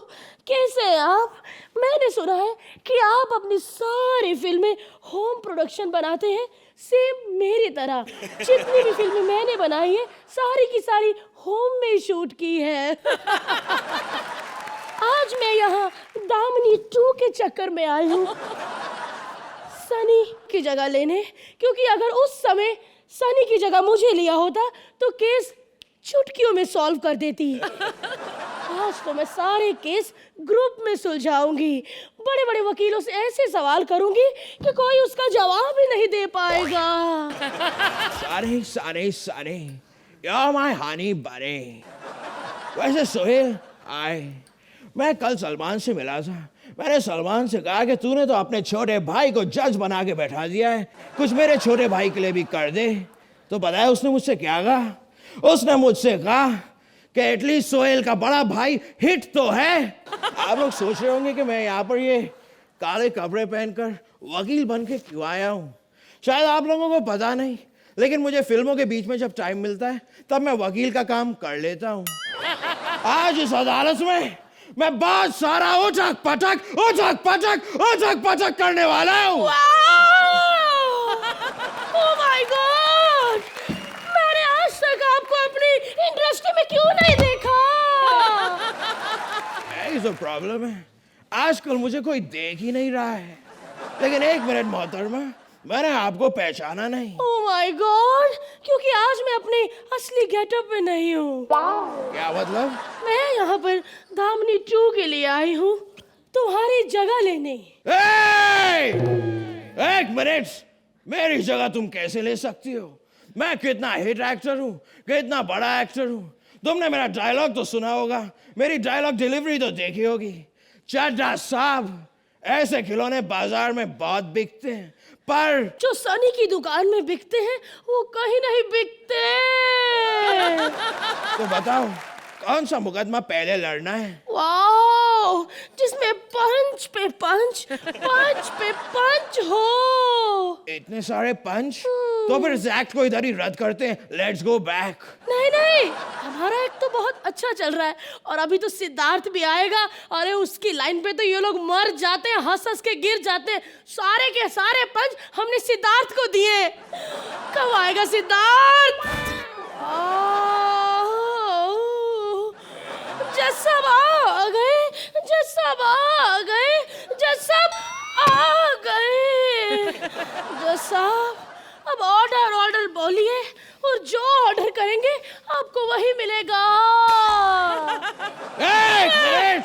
कैसे हैं आप? मैंने सुना है कि आप अपनी सारी फिल्में होम प्रोडक्शन बनाते हैं, सेम मेरी तरह। जितनी भी फिल्में मैंने बनाई है सारी की सारी होम में शूट की है। आज मैं यहाँ दामिनी 2 के चक्कर में आई हूँ सनी की जगह लेने, क्योंकि अगर उस समय सनी की जगह मुझे लिया होता तो केस चुटकियों में सॉल्व कर देती। आज तो मैं सारे केस ग्रुप में सुलझाऊंगी, बड़े बड़े वकीलों से ऐसे सवाल करूंगी कि कोई उसका जवाब ही नहीं दे पाएगा। सारे सारे सारे यार माय हनी बरे। वैसे सोहेल मैं कल सलमान से मिला था। मैंने सलमान से कहा कि तूने तो अपने छोटे भाई को जज बना के बैठा दिया है, कुछ मेरे छोटे भाई के लिए भी कर दे। तो पता है उसने मुझसे क्या कहा? उसने मुझसे कहा कि एटलीस्ट सोहेल का बड़ा भाई हिट तो है। आप लोग सोच रहे होंगे कि मैं यहाँ पर ये काले कपड़े पहनकर वकील बन के क्यों आया हूँ। शायद आप लोगों को पता नहीं, लेकिन मुझे फिल्मों के बीच में जब टाइम मिलता है तब मैं वकील का काम कर लेता हूँ। आज इस अदालत में मैं बहुत सारा उठक पटक करने वाला हूँ। ओह माय गॉड, मैंने आज तक आपको अपनी इंडस्ट्री में क्यों नहीं देखा? यही तो प्रॉब्लम है, आजकल मुझे कोई देख ही नहीं रहा है। लेकिन एक मिनट मोहतरमा, मैंने आपको पहचाना नहीं। ओह माय गॉड, क्योंकि आज मैं अपने असली गेटअप में नहीं हूँ। क्या मतलब? मैं यहाँ पर दामिनी 2 के लिए आई हूँ तुम्हारी जगह लेने। एक मिनट, मेरी जगह तुम कैसे ले सकती हो? मैं कितना हिट एक्टर हूँ, कितना बड़ा एक्टर हूँ। तुमने मेरा डायलॉग तो सुना होगा, मेरी डायलॉग डिलीवरी तो देखी होगी। चड्ढा साहब, ऐसे खिलौने बाजार में बहुत बिकते हैं, पर जो सनी की दुकान में बिकते हैं वो कहीं नहीं बिकते। तो बताओ कौन सा मुकदमा पहले लड़ना है? वाओ, जिसमें पंच पे पंच, पंच पे पंच हो। इतने सारे पंच? तो फिर इस एक्ट को इधर ही रद्द करते हैं। Let's go back. नहीं नहीं, हमारा एक्ट तो बहुत अच्छा चल रहा है और अभी तो सिद्धार्थ भी आएगा। अरे उसकी लाइन पे तो ये लोग मर जाते हैं, हंस हंस के गिर जाते हैं। सारे के सारे पंच हमने सिद्धार्थ को दिए। कब आएगा सिद्धार्थ? जज साहब आ गए, जज साहब आ गए, जज साहब आ गए। जज साहब अब ऑर्डर ऑर्डर बोलिए और जो ऑर्डर करेंगे आपको वही मिलेगा। एक मिनट,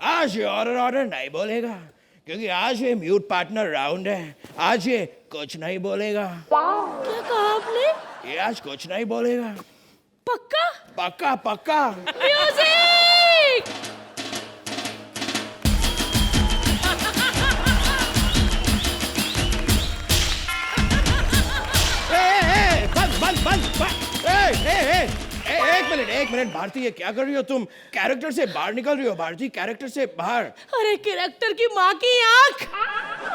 आज ये ऑर्डर नहीं बोलेगा, क्योंकि आज ये म्यूट पार्टनर राउंड है। आज ये कुछ नहीं बोलेगा। क्या कहा आपने? ये आज कुछ नहीं बोलेगा। पक्का? पक्का पक्का। म्यूजिक! एक मिनट भारती, ये क्या कर रही हो तुम? कैरेक्टर से बाहर निकल रही हो भारती, कैरेक्टर से बाहर। अरे कैरेक्टर की माँ की आंख,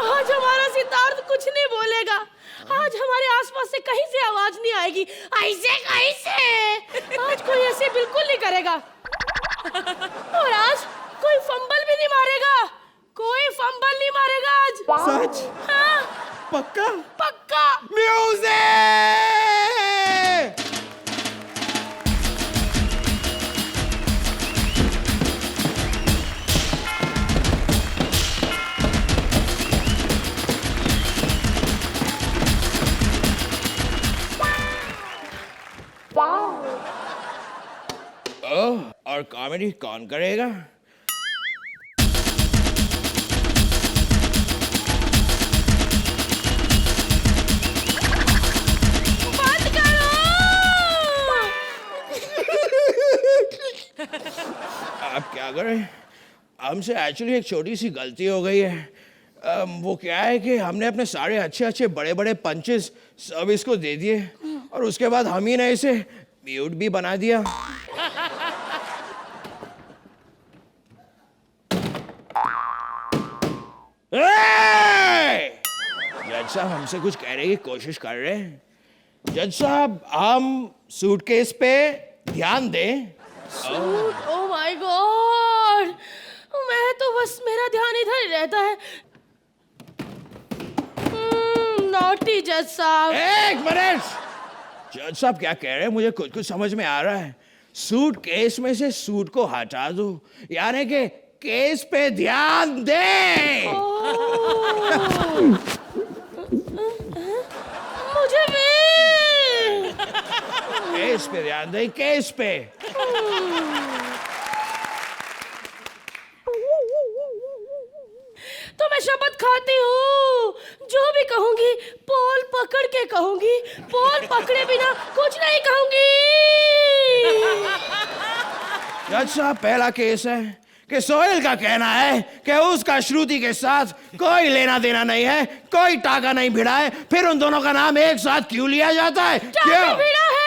आज हमारा सिद्धार्थ कुछ नहीं बोलेगा। आज हमारे आसपास से कहीं से आवाज नहीं आएगी। ऐसे कैसे? आज कोई ऐसे बिल्कुल नहीं करेगा। और आज कोई फंबल भी नहीं मारेगा, कोई फंबल नहीं मारेगा आज। सच? हाँ, पक्का? पक्का। म्यूजिक! और कॉमेडी कौन करेगा? क्या करें, हमसे एक्चुअली एक छोटी सी गलती हो गई है। वो क्या है कि हमने अपने सारे अच्छे अच्छे बड़े बड़े पंचेस सर्विस को दे दिए और उसके बाद हम ही ने इसे म्यूट भी बना दिया। जज साहब हमसे कुछ कहने की कोशिश कर रहे हैं। जज साहब हम सूटकेस पे ध्यान दें। सूट, ओ माय गॉड, मैं तो बस मेरा ध्यान इधर ही रहता है। नॉटी जज साहब। एक मिनट, जज साहब क्या कह रहे हैं मुझे कुछ कुछ समझ में आ रहा है। सूट केस में से सूट को हटा दो, यानी कि केस पे ध्यान दे। मुझे भी केस पे ध्यान दे, केस पे। तो मैं शपथ खाती हूँ, जो भी कहूंगी पोल पकड़ के कहूंगी, पोल पकड़े बिना कुछ नहीं कहूंगी। जज साहब पहला केस है कि सोहेल का कहना है कि उसका श्रुति के साथ कोई लेना देना नहीं है, कोई टाका नहीं भिड़ा है, फिर उन दोनों का नाम एक साथ क्यों लिया जाता है? टाका भिड़ा है।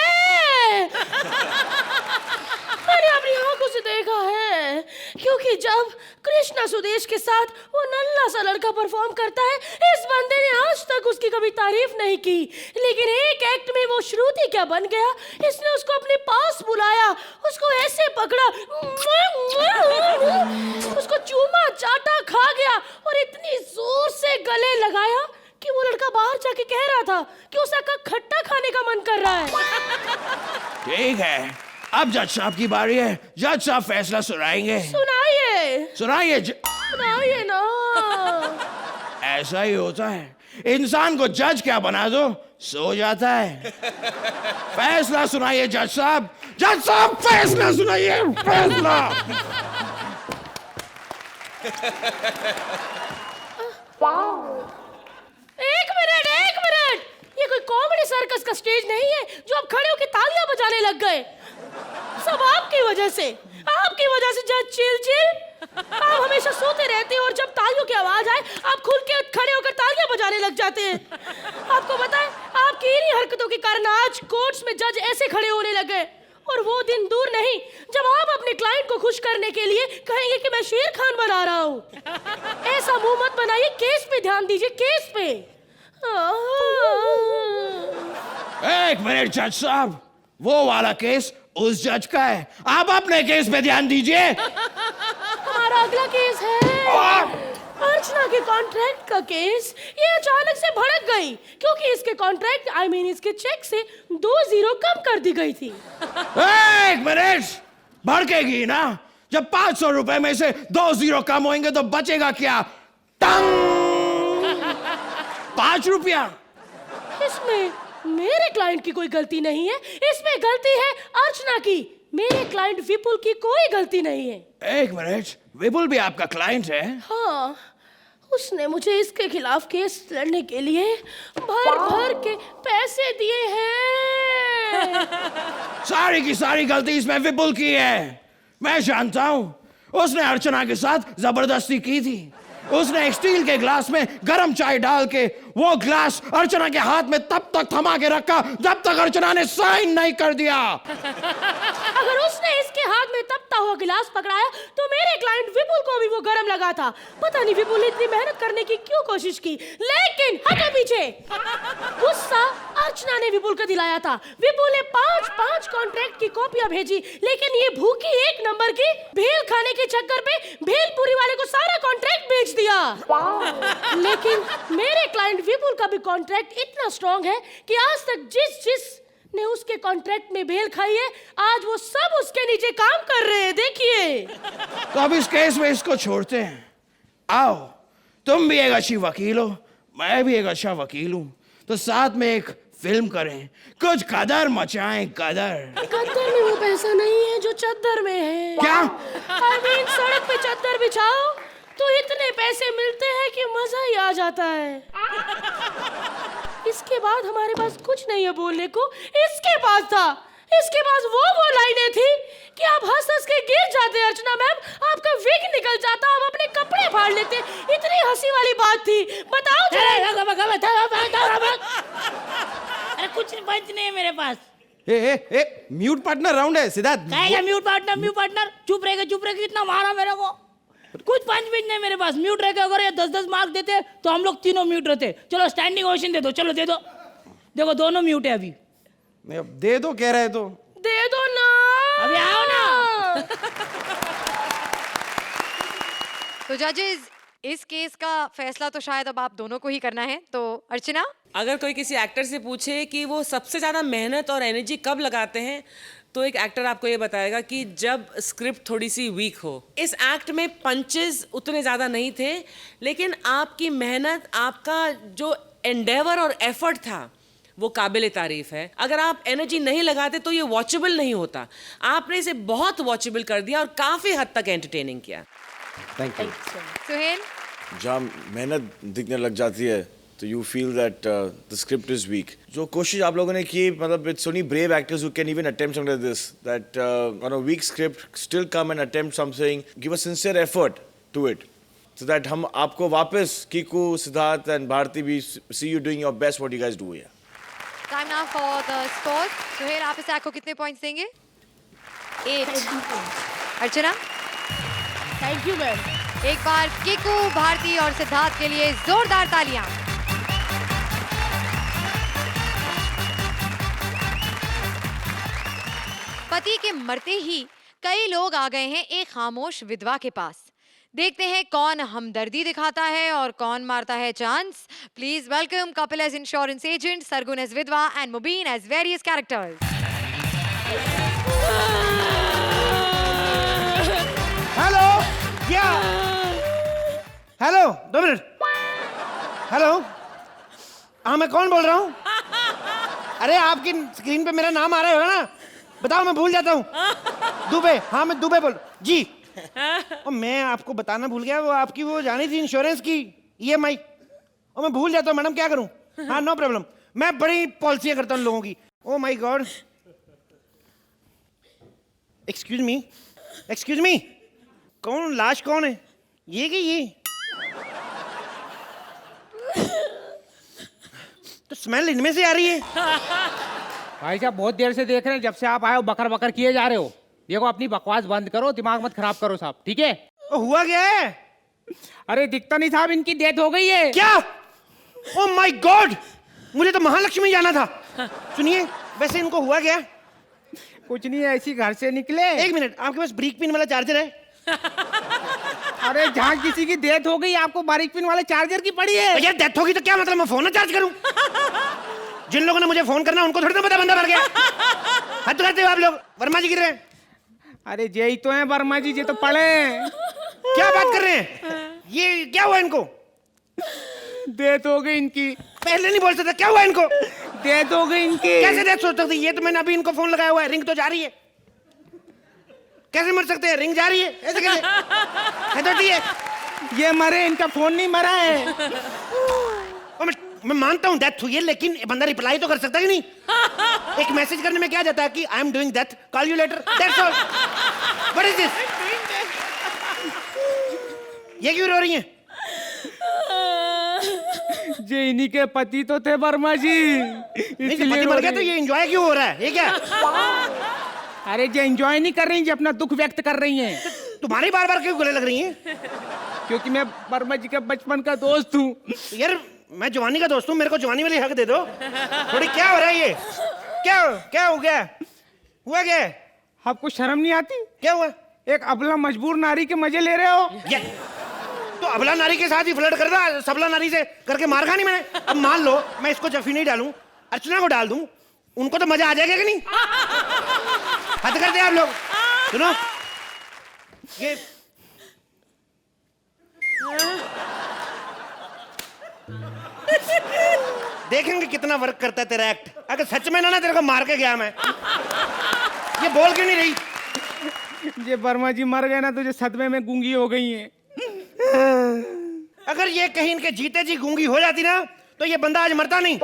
मैंने अपनी आंखों से देखा है, क्योंकि जब कृष्णा सुदेश के साथ वो नल्ला सा लड़का परफॉर्म करता है, इस बंदे ने आज तक उसकी कभी तारीफ नहीं की, लेकिन एक एक्ट में वो श्रुति क्या बन गया। इसने उसको अपने पास बुलाया, उसको ऐसे पकड़ा, उसको चूमा चाटा खा गया और इतनी जोर से गले लगाया कि वो लड़का बाहर जाके कह रहा था कि उसका खट्टा खाने का मन कर रहा है। ठीक है, अब जज साहब की बारी है। जज साहब फैसला सुनाएंगे। सुनाइए सुनाइए सुनाइए ना। ऐसा ही होता है, इंसान को जज क्या बना दो सो जाता है। फैसला सुनाइए जज साहब। जज साहब फैसला सुनाइए, फैसला। एक मिनट, ये कोई कॉमेडी सर्कस का स्टेज नहीं है जो आप खड़े होकर तालियां बजाने लग गए। सब आपकी वजह से जज चिल। आप हमेशा सोते रहते हैं और जब तालियों की आवाज आए आप खुल के खड़े होकर तालियां बजाने लग जाते हैं। आपको पता है, आपकी इन्हीं हरकतों के कारण आज कोर्ट्स में जज ऐसे खड़े होने लग गए। और वो दिन दूर नहीं जब आप अपने क्लाइंट को खुश करने के लिए कहेंगे कि मैं शेर खान बना रहा हूँ। ऐसा मुंह मत बनाइए, केस पे ध्यान दीजिए, केस पे। एक मिनट जज साहब, वो वाला केस उस जज का है, आप अपने केस पे ध्यान दीजिए। हमारा अगला केस है अर्चना के कॉन्ट्रैक्ट का केस। ये अचानक से भड़क गई क्योंकि इसके कॉन्ट्रैक्ट इसके चेक से 2 जीरो कम कर दी गई थी। एक मिनट, भड़केगी ना, जब 500 रुपए में से 2 जीरो कम होंगे तो बचेगा क्या? 5 रुपया। इसमें मेरे क्लाइंट की कोई गलती नहीं है, इसमें गलती है अर्चना की। मेरे क्लाइंट विपुल की कोई गलती नहीं है। एक मिनट, विपुल भी आपका क्लाइंट है? हाँ, उसने मुझे इसके खिलाफ केस लड़ने के लिए भर भर के पैसे दिए हैं। सारी की सारी गलती इसमें विपुल की है। मैं जानता हूं, उसने अर्चना के साथ जबरदस्ती की थी। उसने एक स्टील के ग्लास में गरम चाय डाल के वो ग्लास अर्चना के हाथ में तब तक थमा के रखा जब तक अर्चना ने साइन नहीं कर दिया। अगर उसने इसके हाथ में तपता हुआ गिलास पकड़ाया तो मेरे क्लाइंट विपुल को भी वो गरम लगा था। पता नहीं विपुल ने इतनी मेहनत करने की क्यों कोशिश की, लेकिन हटो पीछे। गुस्सा अर्चना ने विपुल को दिलाया था। विपुल ने 5-5 कॉन्ट्रैक्ट की कॉपियां भेजी, लेकिन ये भूखी 1 नंबर की भेल खाने के चक्कर पे भेलपुरी वाले को सारा कॉन्ट्रैक्ट बेच दिया। लेकिन मेरे क्लाइंट विपुल का भी कॉन्ट्रैक्ट इतना स्ट्रॉन्ग है कि आज तक जिस ने उसके कॉन्ट्रैक्ट में भेल खाई है, आज वो सब उसके नीचे काम कर रहे हैं। देखिए, तो अब इस केस में इसको छोड़ते हैं। आओ, तुम भी एक अच्छी वकील हो, मैं भी एक अच्छा वकील हूँ, तो साथ में एक फिल्म करें, कुछ कदर मचाएं, कदर। कदर में वो पैसा नहीं है जो चद्दर में है। क्या? सड़क पे चद्दर बिछाओ तो इतने पैसे मिलते हैं कि मजा ही आ जाता है। इसके बाद हमारे पास कुछ नहीं है बोलने को। इसके पास था, इसके पास वो लाइनें थी कि आप हंस हंस के गिर जाते अर्चना मैम, आपका विग निकल जाता, आप अपने कपड़े फाड़ लेते, इतनी हंसी वाली बात थी। बताओ जरा। अरे कुछ पंच नहीं है मेरे पास। ए म्यूट पार्टनर राउंड है सिद्धार्थ। कहेगा म्यूट पार्टनर, चुप रहेगा कितना मारा मेरे को। कुछ पंच भी नहीं मेरे पास। म्यूट रह के अगर ये 10-10 मार्क देते तो हम लोग तीनों म्यूट रहते। चलो स्टैंडिंग ओवेशन दे दो, चलो दे दो। देखो दोनों म्यूट है अभी। मैं अब दे दो कह रहे तो दे दो ना, अभी आओ ना। तो जजेस, इस केस का फैसला तो शायद अब आप दोनों को ही करना है। तो अर्चना, अगर कोई किसी एक्टर से पूछे कि वो सबसे ज़्यादा मेहनत और एनर्जी कब लगाते हैं, तो एक एक्टर आपको ये बताएगा कि जब स्क्रिप्ट थोड़ी सी वीक हो। इस एक्ट में पंचेस उतने ज़्यादा नहीं थे, लेकिन आपकी मेहनत, आपका जो एंडेवर और एफर्ट था वो काबिल तारीफ है। अगर आप एनर्जी नहीं लगाते तो ये वॉचेबल नहीं होता। आपने इसे बहुत वॉचेबल कर दिया और काफ़ी हद तक एंटरटेनिंग किया। Thank you. सुहेल, जहाँ मेहनत दिखने लग जाती है तो you feel that the script is weak. जो कोशिश आप लोगों ने की, मतलब it's only brave actors who can even attempt something like this, that on a weak script still come and attempt something, give a sincere effort to it, so that हम आपको वापस कीकू, सिद्धार्थ एंड भारती भी see you doing your best what you guys do here. Time now for the score. Suhail, आप इस act को कितने points देंगे? 8। अर्चना, thank you ma'am. एक बार किकू, भारती और सिद्धार्थ के लिए जोरदार तालियां। पति के मरते ही कई लोग आ गए हैं एक खामोश विधवा के पास। देखते हैं कौन हमदर्दी दिखाता है और कौन मारता है chance. Please welcome Kapil as insurance agent, Sargun as विधवा and Mubeen as various characters. Hello, क्या? Hello, 2 minute. हेलो, हाँ मैं कौन बोल रहा हूँ? अरे आपकी स्क्रीन पे मेरा नाम आ रहा होगा ना? बताओ, मैं भूल जाता हूँ। दुबे, हाँ मैं दुबे बोल जी। और मैं आपको बताना भूल गया, वो आपकी वो जानी थी इंश्योरेंस की EMI, और मैं भूल जाता हूँ मैडम, क्या करूँ? हाँ नो प्रॉब्लम, मैं बड़ी पॉलिसियाँ करता हूँ लोगों की। Oh my God, excuse me, कौन लाश कौन है? ये कि ये? तो स्मेल इनमें से आ रही है। भाई साहब बहुत देर से देख रहे हैं, जब से आप आए हो बकर बकर किए जा रहे हो। देखो अपनी बकवास बंद करो, दिमाग मत खराब करो साहब, ठीक है? हुआ क्या है? अरे दिखता नहीं साहब, इनकी डेथ हो गई है। क्या? ओह माय गॉड, मुझे तो महालक्ष्मी जाना था। सुनिए, वैसे इनको हुआ क्या? कुछ नहीं, ऐसी घर से निकले। 1 मिनट, आपके पास ब्रीक पिन वाला चार्जर है? अरे जहाँ किसी की डेथ हो गई, आपको बारीक पिन वाले चार्जर की पड़ी है। यार डेथ होगी तो क्या मतलब, मैं फोन ना चार्ज करूं? जिन लोगों ने मुझे फोन करना उनको थोड़ी ना पता बंदा मर गया। हद करते हो आप लोग। वर्मा जी गिर रहे हैं। अरे यही तो है वर्मा जी, ये तो पढ़े। क्या बात कर रहे हैं? ये क्या हुआ इनको? डेथ हो गई इनकी। पहले नहीं बोल सकता, क्या हुआ इनको? डेथ हो गई इनकी। कैसे डेथ हो सकती? ये तो मैंने अभी इनको फोन लगाया हुआ है, रिंग तो जा रही है। कैसे मर सकते हैं? रिंग जा रही है, ऐसे कैसे? है तो ठीक है। ये मरे, इनका फोन नहीं मरा है। मैं मानता हूँ डेथ हुई है, लेकिन बंदा रिप्लाई तो कर सकता है नहीं? एक मैसेज करने में क्या जाता है कि I am doing death, call you later, that's all. What is this? ये क्यों रो रही हैं? ये इन्हीं के पति तो थे वर्मा जी, नहीं, जब पति मर गया तो ये एंजॉय क्यों हो रहा है? ये क्या? अरे ये एंजॉय नहीं कर रही, ये अपना दुख व्यक्त कर रही हैं। तुम्हारी बार बार क्यों गले लग रही हैं? क्योंकि मैं वर्मा जी का बचपन का दोस्त हूँ। यार मैं जवानी का दोस्त हूँ, मेरे को जवानी वाली हक दे दो थोड़ी। क्या हो रहा है ये? क्या हो गया? हुआ क्या? आपको शर्म नहीं आती? क्या हुआ? एक अबला मजबूर नारी के मजे ले रहे हो। तो अबला नारी के साथ ही फ्लर्ट कर रहा, सबला नारी से करके मार खा नहीं मैंने। अब मान लो मैं इसको जफी नहीं डालूं, अर्चना को डाल दूं, उनको तो मजा आ जाएगा कि नहीं? हद करते हैं आप लोग। सुनो, ये देखेंगे कितना वर्क करता है तेरा एक्ट। अगर सच में ना तेरे को मार के गया मैं। ये बोल क्यों नहीं रही? ये वर्मा जी मर गए ना तो ये सदमे में गूंगी हो गई हैं। अगर ये कहीं इनके जीते जी गूंगी हो जाती ना तो ये बंदा आज मरता नहीं,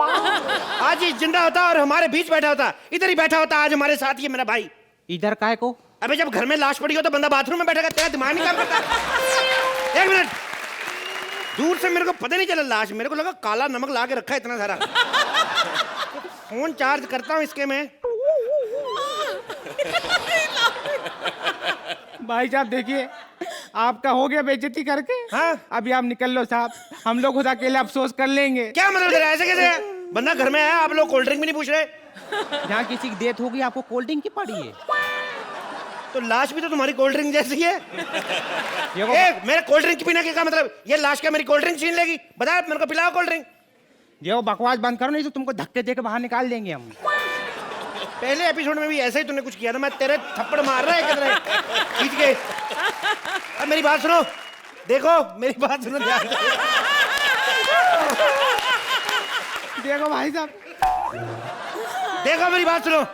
आज ये जिंदा होता और हमारे बीच बैठा होता। इधर ही बैठा होता आज हमारे साथ, ये मेरा भाई। इधर काय को? अबे जब घर में लाश पड़ी हो तो बंदा बाथरूम में बैठेगा, तेरा दिमाग नहीं काम करता। एक मिनट, दूर से मेरे को पता नहीं चला लाश, मेरे को लगा काला नमक ला के रखा है इतना सारा। फोन चार्ज करता हूँ इसके में। भाई साहब देखिए, आपका हो गया बेइज्जती करके। हाँ? अभी आप निकल लो साहब, हम लोग खुद अकेले अफसोस कर लेंगे। क्या मतलब तेरा, ऐसे कैसे है? बंदा घर में आया, आप लोग कोल्ड ड्रिंक भी नहीं पूछ रहे। जहाँ किसी की डेथ होगी आपको कोल्ड ड्रिंक की पड़ी है। तो लाश भी तो तुम्हारी कोल्ड ड्रिंक जैसी है। देखो मेरे कोल्ड ड्रिंक पीने के क्या मतलब, ये लाश क्या मेरी कोल्ड ड्रिंक छीन लेगी? बता, मेरे को पिलाओ कोल्ड ड्रिंक। ये बकवास बंद करो, नहीं तो तुमको धक्के दे के बाहर निकाल देंगे हम। पहले एपिसोड में भी ऐसा ही तूने कुछ किया था, मैं तेरे थप्पड़ मार रहा है किधर खींच के। अब मेरी बात सुनो, देखो मेरी बात सुनो ध्यान से। देखो भाई साहब, देखो मेरी बात सुनो,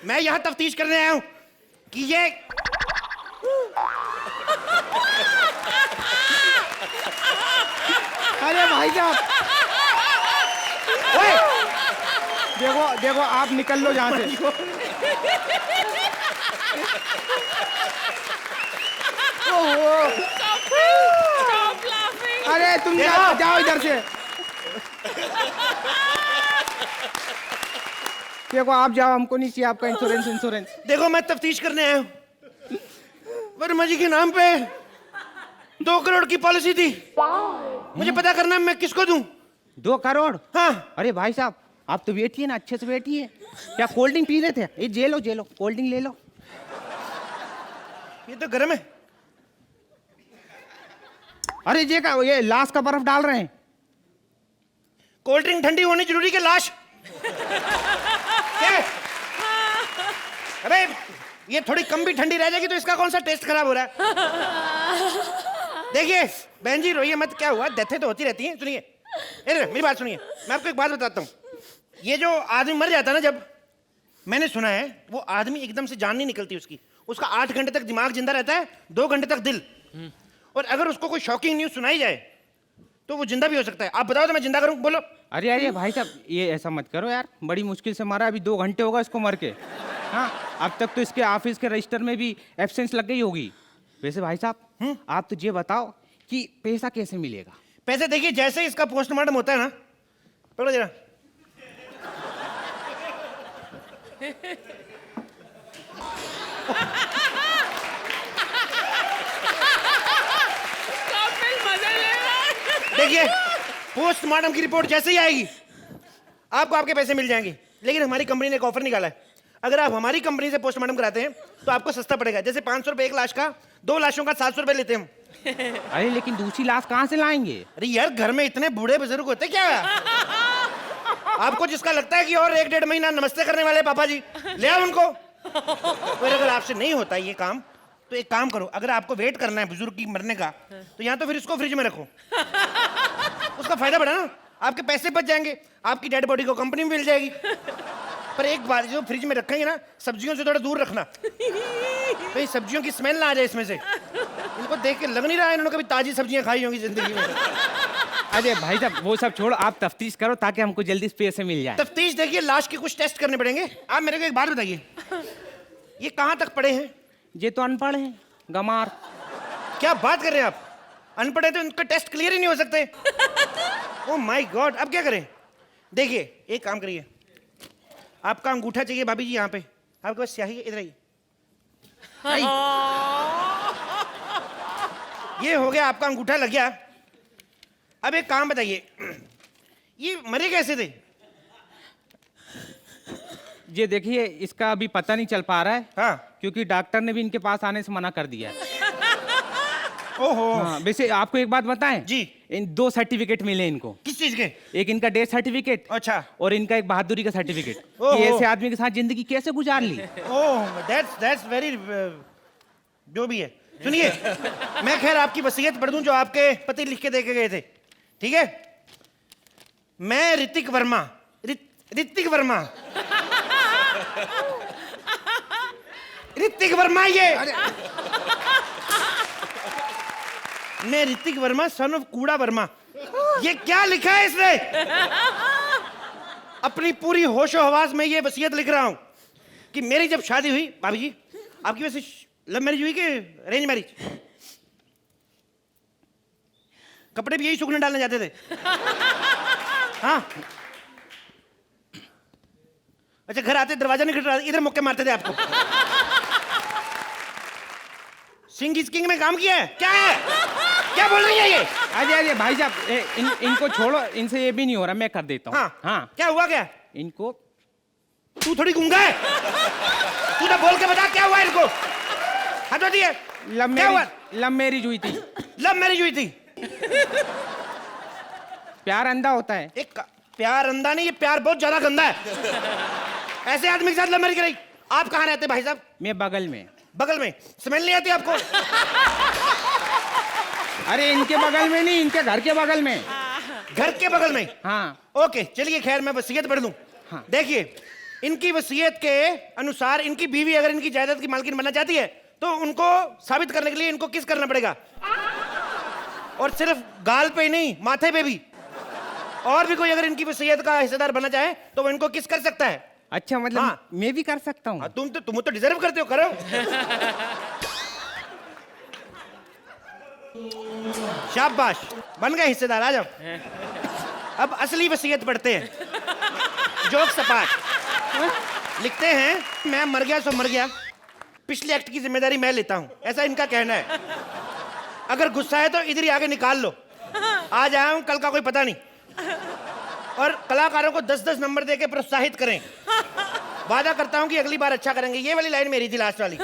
मैं यहाँ तफ्तीश करने आया हूँ कि ये अरे भाई साहब, ओए, देखो देखो आप निकल लो यहाँ से। अरे तुम जाओ जाओ इधर से। देखो आप जाओ, हमको नहीं चाहिए आपका इंश्योरेंस। देखो मैं तफ्तीश करने आया हूँ। वर्मा जी के नाम पे 2 करोड़ की पॉलिसी थी, मुझे पता करना है मैं किसको दूं। 2 करोड़? हाँ। अरे भाई साहब आप तो बैठिए ना, अच्छे से बैठिए। क्या कोल्ड ड्रिंक पी रहे थे? ये जे लो कोल्ड ड्रिंक ले लो। ये तो गर्म है। अरे ये लाश का बर्फ डाल रहे हैं। कोल्ड ड्रिंक ठंडी होनी जरूरी है लाश? क्या? अबे ये थोड़ी कम भी ठंडी रह जाएगी तो इसका कौन सा टेस्ट खराब हो रहा है? देखिए बहन जी रोइए मत, क्या हुआ, डेथें तो होती रहती हैं। सुनिए मेरी बात सुनिए, मैं आपको एक बात बताता हूँ। ये जो आदमी मर जाता है ना, जब मैंने सुना है वो आदमी एकदम से जान नहीं निकलती उसका 8 घंटे तक दिमाग जिंदा रहता है, 2 घंटे तक दिल। और अगर उसको कोई शॉकिंग न्यूज सुनाई जाए तो वो जिंदा भी हो सकता है। आप बताओ तो मैं जिंदा करूं, बोलो। अरे भाई साहब ये ऐसा मत करो यार, बड़ी मुश्किल से मरा, अभी 2 घंटे होगा इसको मर के। हाँ, अब तक तो इसके ऑफिस के रजिस्टर में भी एब्सेंस लग गई होगी। वैसे भाई साहब आप तो ये बताओ कि पैसा कैसे मिलेगा? पैसे देखिए, जैसे इसका पोस्टमार्टम होता है ना, पकड़ो जरा। देखिए पोस्टमार्टम की रिपोर्ट जैसे ही आएगी आपको आपके पैसे मिल जाएंगे। लेकिन हमारी कंपनी ने एक ऑफर निकाला है, अगर आप हमारी कंपनी से पोस्टमार्टम कराते हैं तो आपको सस्ता पड़ेगा। जैसे 500 रुपए 1 लाश का, 2 लाशों का 700 रुपए लेते हैं हम। अरे लेकिन दूसरी लाश कहाँ से लाएंगे? अरे यार घर में इतने बूढ़े बुजुर्ग होते क्या? आपको जिसका लगता है कि और 1-1.5 महीना नमस्ते करने वाले पापा जी, ले आओ उनको। और अगर आपसे नहीं होता ये काम तो एक काम करो, अगर आपको वेट करना है बुजुर्ग की मरने का तो यहाँ तो फिर इसको फ्रिज में रखो। उसका फायदा बढ़ा ना, आपके पैसे बच जाएंगे, आपकी डेड बॉडी को कंपनी में मिल जाएगी। पर एक बात, जो फ्रिज में रखेंगे ना, सब्जियों से थोड़ा दूर रखना, तो सब्जियों की स्मेल ना आ जाए इसमें से। इनको देख के लग नहीं रहा है इन्होंने कभी ताजी सब्जियां खाई होंगी जिंदगी में। अरे भाई साहब वो सब छोड़ो, आप तफ्तीश करो ताकि हमको जल्दी पैसे मिल जाए। तफ्तीश देखिए, लाश के कुछ टेस्ट करने पड़ेंगे। आप मेरे को एक बात बताइए, ये कहाँ तक पढ़े हैं? ये तो अनपढ़ हैं, गमार। क्या बात कर रहे हैं आप? अनपढ़ है तो इनका टेस्ट क्लियर ही नहीं हो सकते। ओह माय गॉड, अब क्या करें? देखिए एक काम करिए, आपका अंगूठा चाहिए भाभी जी, यहाँ पे आपके पास स्याही है, इधर आइए। ये हो गया, आपका अंगूठा लग गया। अब एक काम बताइए, ये मरे कैसे थे? ये देखिए इसका अभी पता नहीं चल पा रहा है। हाँ, क्योंकि डॉक्टर ने भी इनके पास आने से मना कर दिया है। ओहो। हाँ, वैसे आपको एक बात बताएं जी। इन 2 सर्टिफिकेट मिले इनको। किस चीज के? एक इनका डेथ सर्टिफिकेट, अच्छा, और इनका एक बहादुरी का सर्टिफिकेट ओहो। कि ऐसे आदमी के साथ जिंदगी कैसे गुजार ली। ओह दैट्स वेरी, जो भी है। सुनिए, मैं खैर आपकी वसीयत पढ़ दूं जो आपके पति लिख के दे के गए थे, ठीक है? मैं ऋतिक वर्मा, ऋतिक वर्मा, ऋतिक वर्मा, ये मैं ऋतिक वर्मा सन ऑफ कूड़ा वर्मा। ये क्या लिखा है इसने? अपनी पूरी होशो हवास में ये वसीयत लिख रहा हूं कि मेरी जब शादी हुई भाभी जी, आपकी वैसे लव मैरिज हुई कि अरेंज मैरिज? कपड़े भी यही सूखने डालने जाते थे? हाँ। अच्छा, घर आते दरवाजा नहीं खटखटाते, इधर मुक्के मारते थे आपको? सिंह इज किंग में काम किया है? क्या है, क्या बोल रही है ये? अजय अजय भाई साहब, इनको छोड़ो, इनसे ये भी नहीं हो रहा, मैं कर देता हूँ। हाँ। हाँ, क्या हुआ क्या? इनको तू थोड़ी गूंगा है, तू ना बोल के बता क्या हुआ इनको। हटो दिए। लव मैरिज हुई थी। लव मैरिज हुई थी? प्यार अंधा होता है। एक प्यार अंधा नहीं, ये प्यार बहुत ज्यादा गंदा है। ऐसे आदमी के साथ लव मैरिज कराई? आप कहाँ रहते भाई साहब? मैं बगल में। बगल में? स्मेल नहीं आती आपको? अरे इनके बगल में नहीं, इनके घर के बगल में। घर के बगल में? हाँ। ओके चलिए, खैर मैं वसीयत पढ़ दूं। हाँ। देखिए, इनकी वसीयत के अनुसार इनकी बीवी अगर इनकी जायदाद की मालकिन बनना चाहती है तो उनको साबित करने के लिए इनको किस करना पड़ेगा। और सिर्फ गाल पे ही नहीं, माथे पे भी। और भी कोई अगर इनकी वसीयत का हिस्सेदार बनना चाहे तो वो इनको किस कर सकता है। अच्छा, मतलब हाँ। मैं भी कर सकता हूँ? तुम तो डिजर्व करते हो, करो। शाबाश, बन गए हिस्सेदार, आ जाओ। अब असली वसीयत पढ़ते हैं। जोक सपाट लिखते हैं, मैं मर गया सो मर गया, पिछले एक्ट की जिम्मेदारी मैं लेता हूं, ऐसा इनका कहना है। अगर गुस्सा है तो इधर ही आगे निकाल लो, आज आया हूं, कल का कोई पता नहीं। और कलाकारों को 10-10 नंबर देके प्रोत्साहित करें। वादा करता हूं कि अगली बार अच्छा करेंगे। ये वाली लाइन मेरी थी, लास्ट वाली।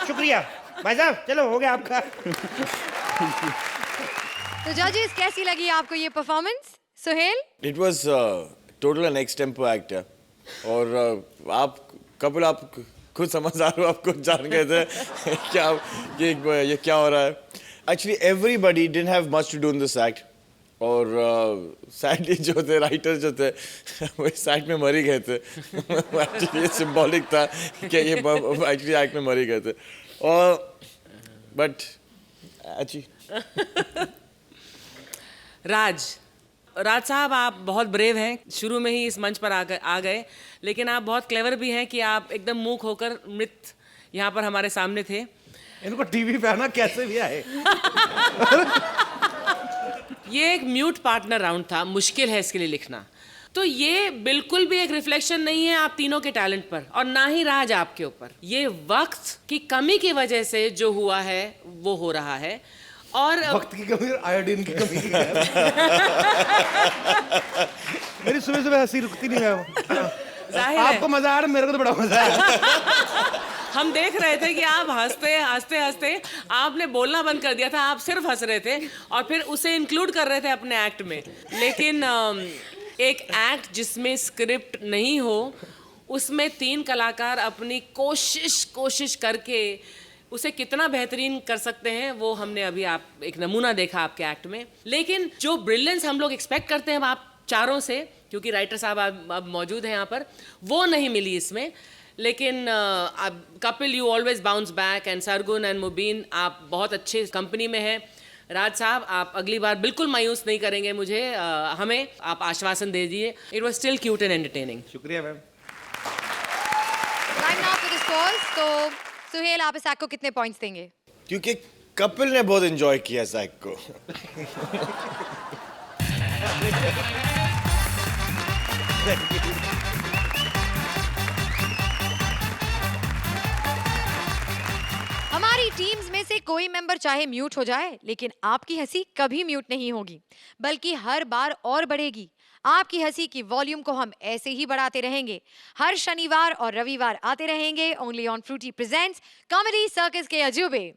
शुक्रिया भाई साहब, चलो हो गया आपका। तो जजेस, कैसी लगी आपको ये performance? Suhail? It was total an extempore act है। और आप कपिल, आप खुद समझदार हो, आप खुद जान गए थे क्या ये क्या हो रहा है। Actually everybody didn't have much to do in this act. और सैडली जो थे राइटर जो थे वो इस एक्ट में मर ही गए थे। एक्चुअली ये सिंबॉलिक था कि ये एक्चुअली एक्ट में मर ही गए थे। और बट राज साहब, आप बहुत ब्रेव हैं, शुरू में ही इस मंच पर आ गए, लेकिन आप बहुत क्लेवर भी हैं कि आप एकदम मूक होकर मृत यहाँ पर हमारे सामने थे। इनको टीवी पे आना कैसे भी आए। ये एक म्यूट पार्टनर राउंड था, मुश्किल है इसके लिए लिखना। तो ये बिल्कुल भी एक रिफ्लेक्शन नहीं है आप तीनों के टैलेंट पर, और ना ही राज आपके ऊपर। ये वक्त की कमी की वजह से जो हुआ है वो हो रहा है। और वक्त की कमी, आयोडीन की कमी। मेरी सुबह सुबह हंसी रुकती नहीं है। आपको मजा आ रहा है, मेरे को तो बड़ा मजा है। हम देख रहे थे कि आप हंसते आपने बोलना बंद कर दिया था, आप सिर्फ हंस रहे थे और फिर उसे इंक्लूड कर रहे थे अपने एक्ट में। लेकिन एक एक्ट जिसमें स्क्रिप्ट नहीं हो, उसमें 3 कलाकार अपनी कोशिश करके उसे कितना बेहतरीन कर सकते हैं, वो हमने अभी आप एक नमूना देखा आपके एक्ट में। लेकिन जो ब्रिलियंस हम लोग एक्सपेक्ट करते हैं आप चारों से, क्योंकि राइटर साहब अब मौजूद हैं यहाँ पर, वो नहीं मिली इसमें। लेकिन Kapil, you always bounce back, and Sargun and Mubeen, आप बहुत अच्छे कंपनी में हैं। राज साहब, आप अगली बार बिल्कुल मायूस नहीं करेंगे मुझे, हमें आप आश्वासन दे दिए। It was still cute and entertaining. शुक्रिया ma'am. Right now for the scores. तो सुहेल, आप इस एक्ट को कितने पॉइंट्स देंगे? क्योंकि कपिल ने बहुत एंजॉय किया इस एक्ट को। हमारी टीम्स में से कोई मेंबर चाहे म्यूट हो जाए, लेकिन आपकी हंसी कभी म्यूट नहीं होगी, बल्कि हर बार और बढ़ेगी। आपकी हंसी की वॉल्यूम को हम ऐसे ही बढ़ाते रहेंगे। हर शनिवार और रविवार आते रहेंगे only on Frooti presents comedy circus के अजूबे।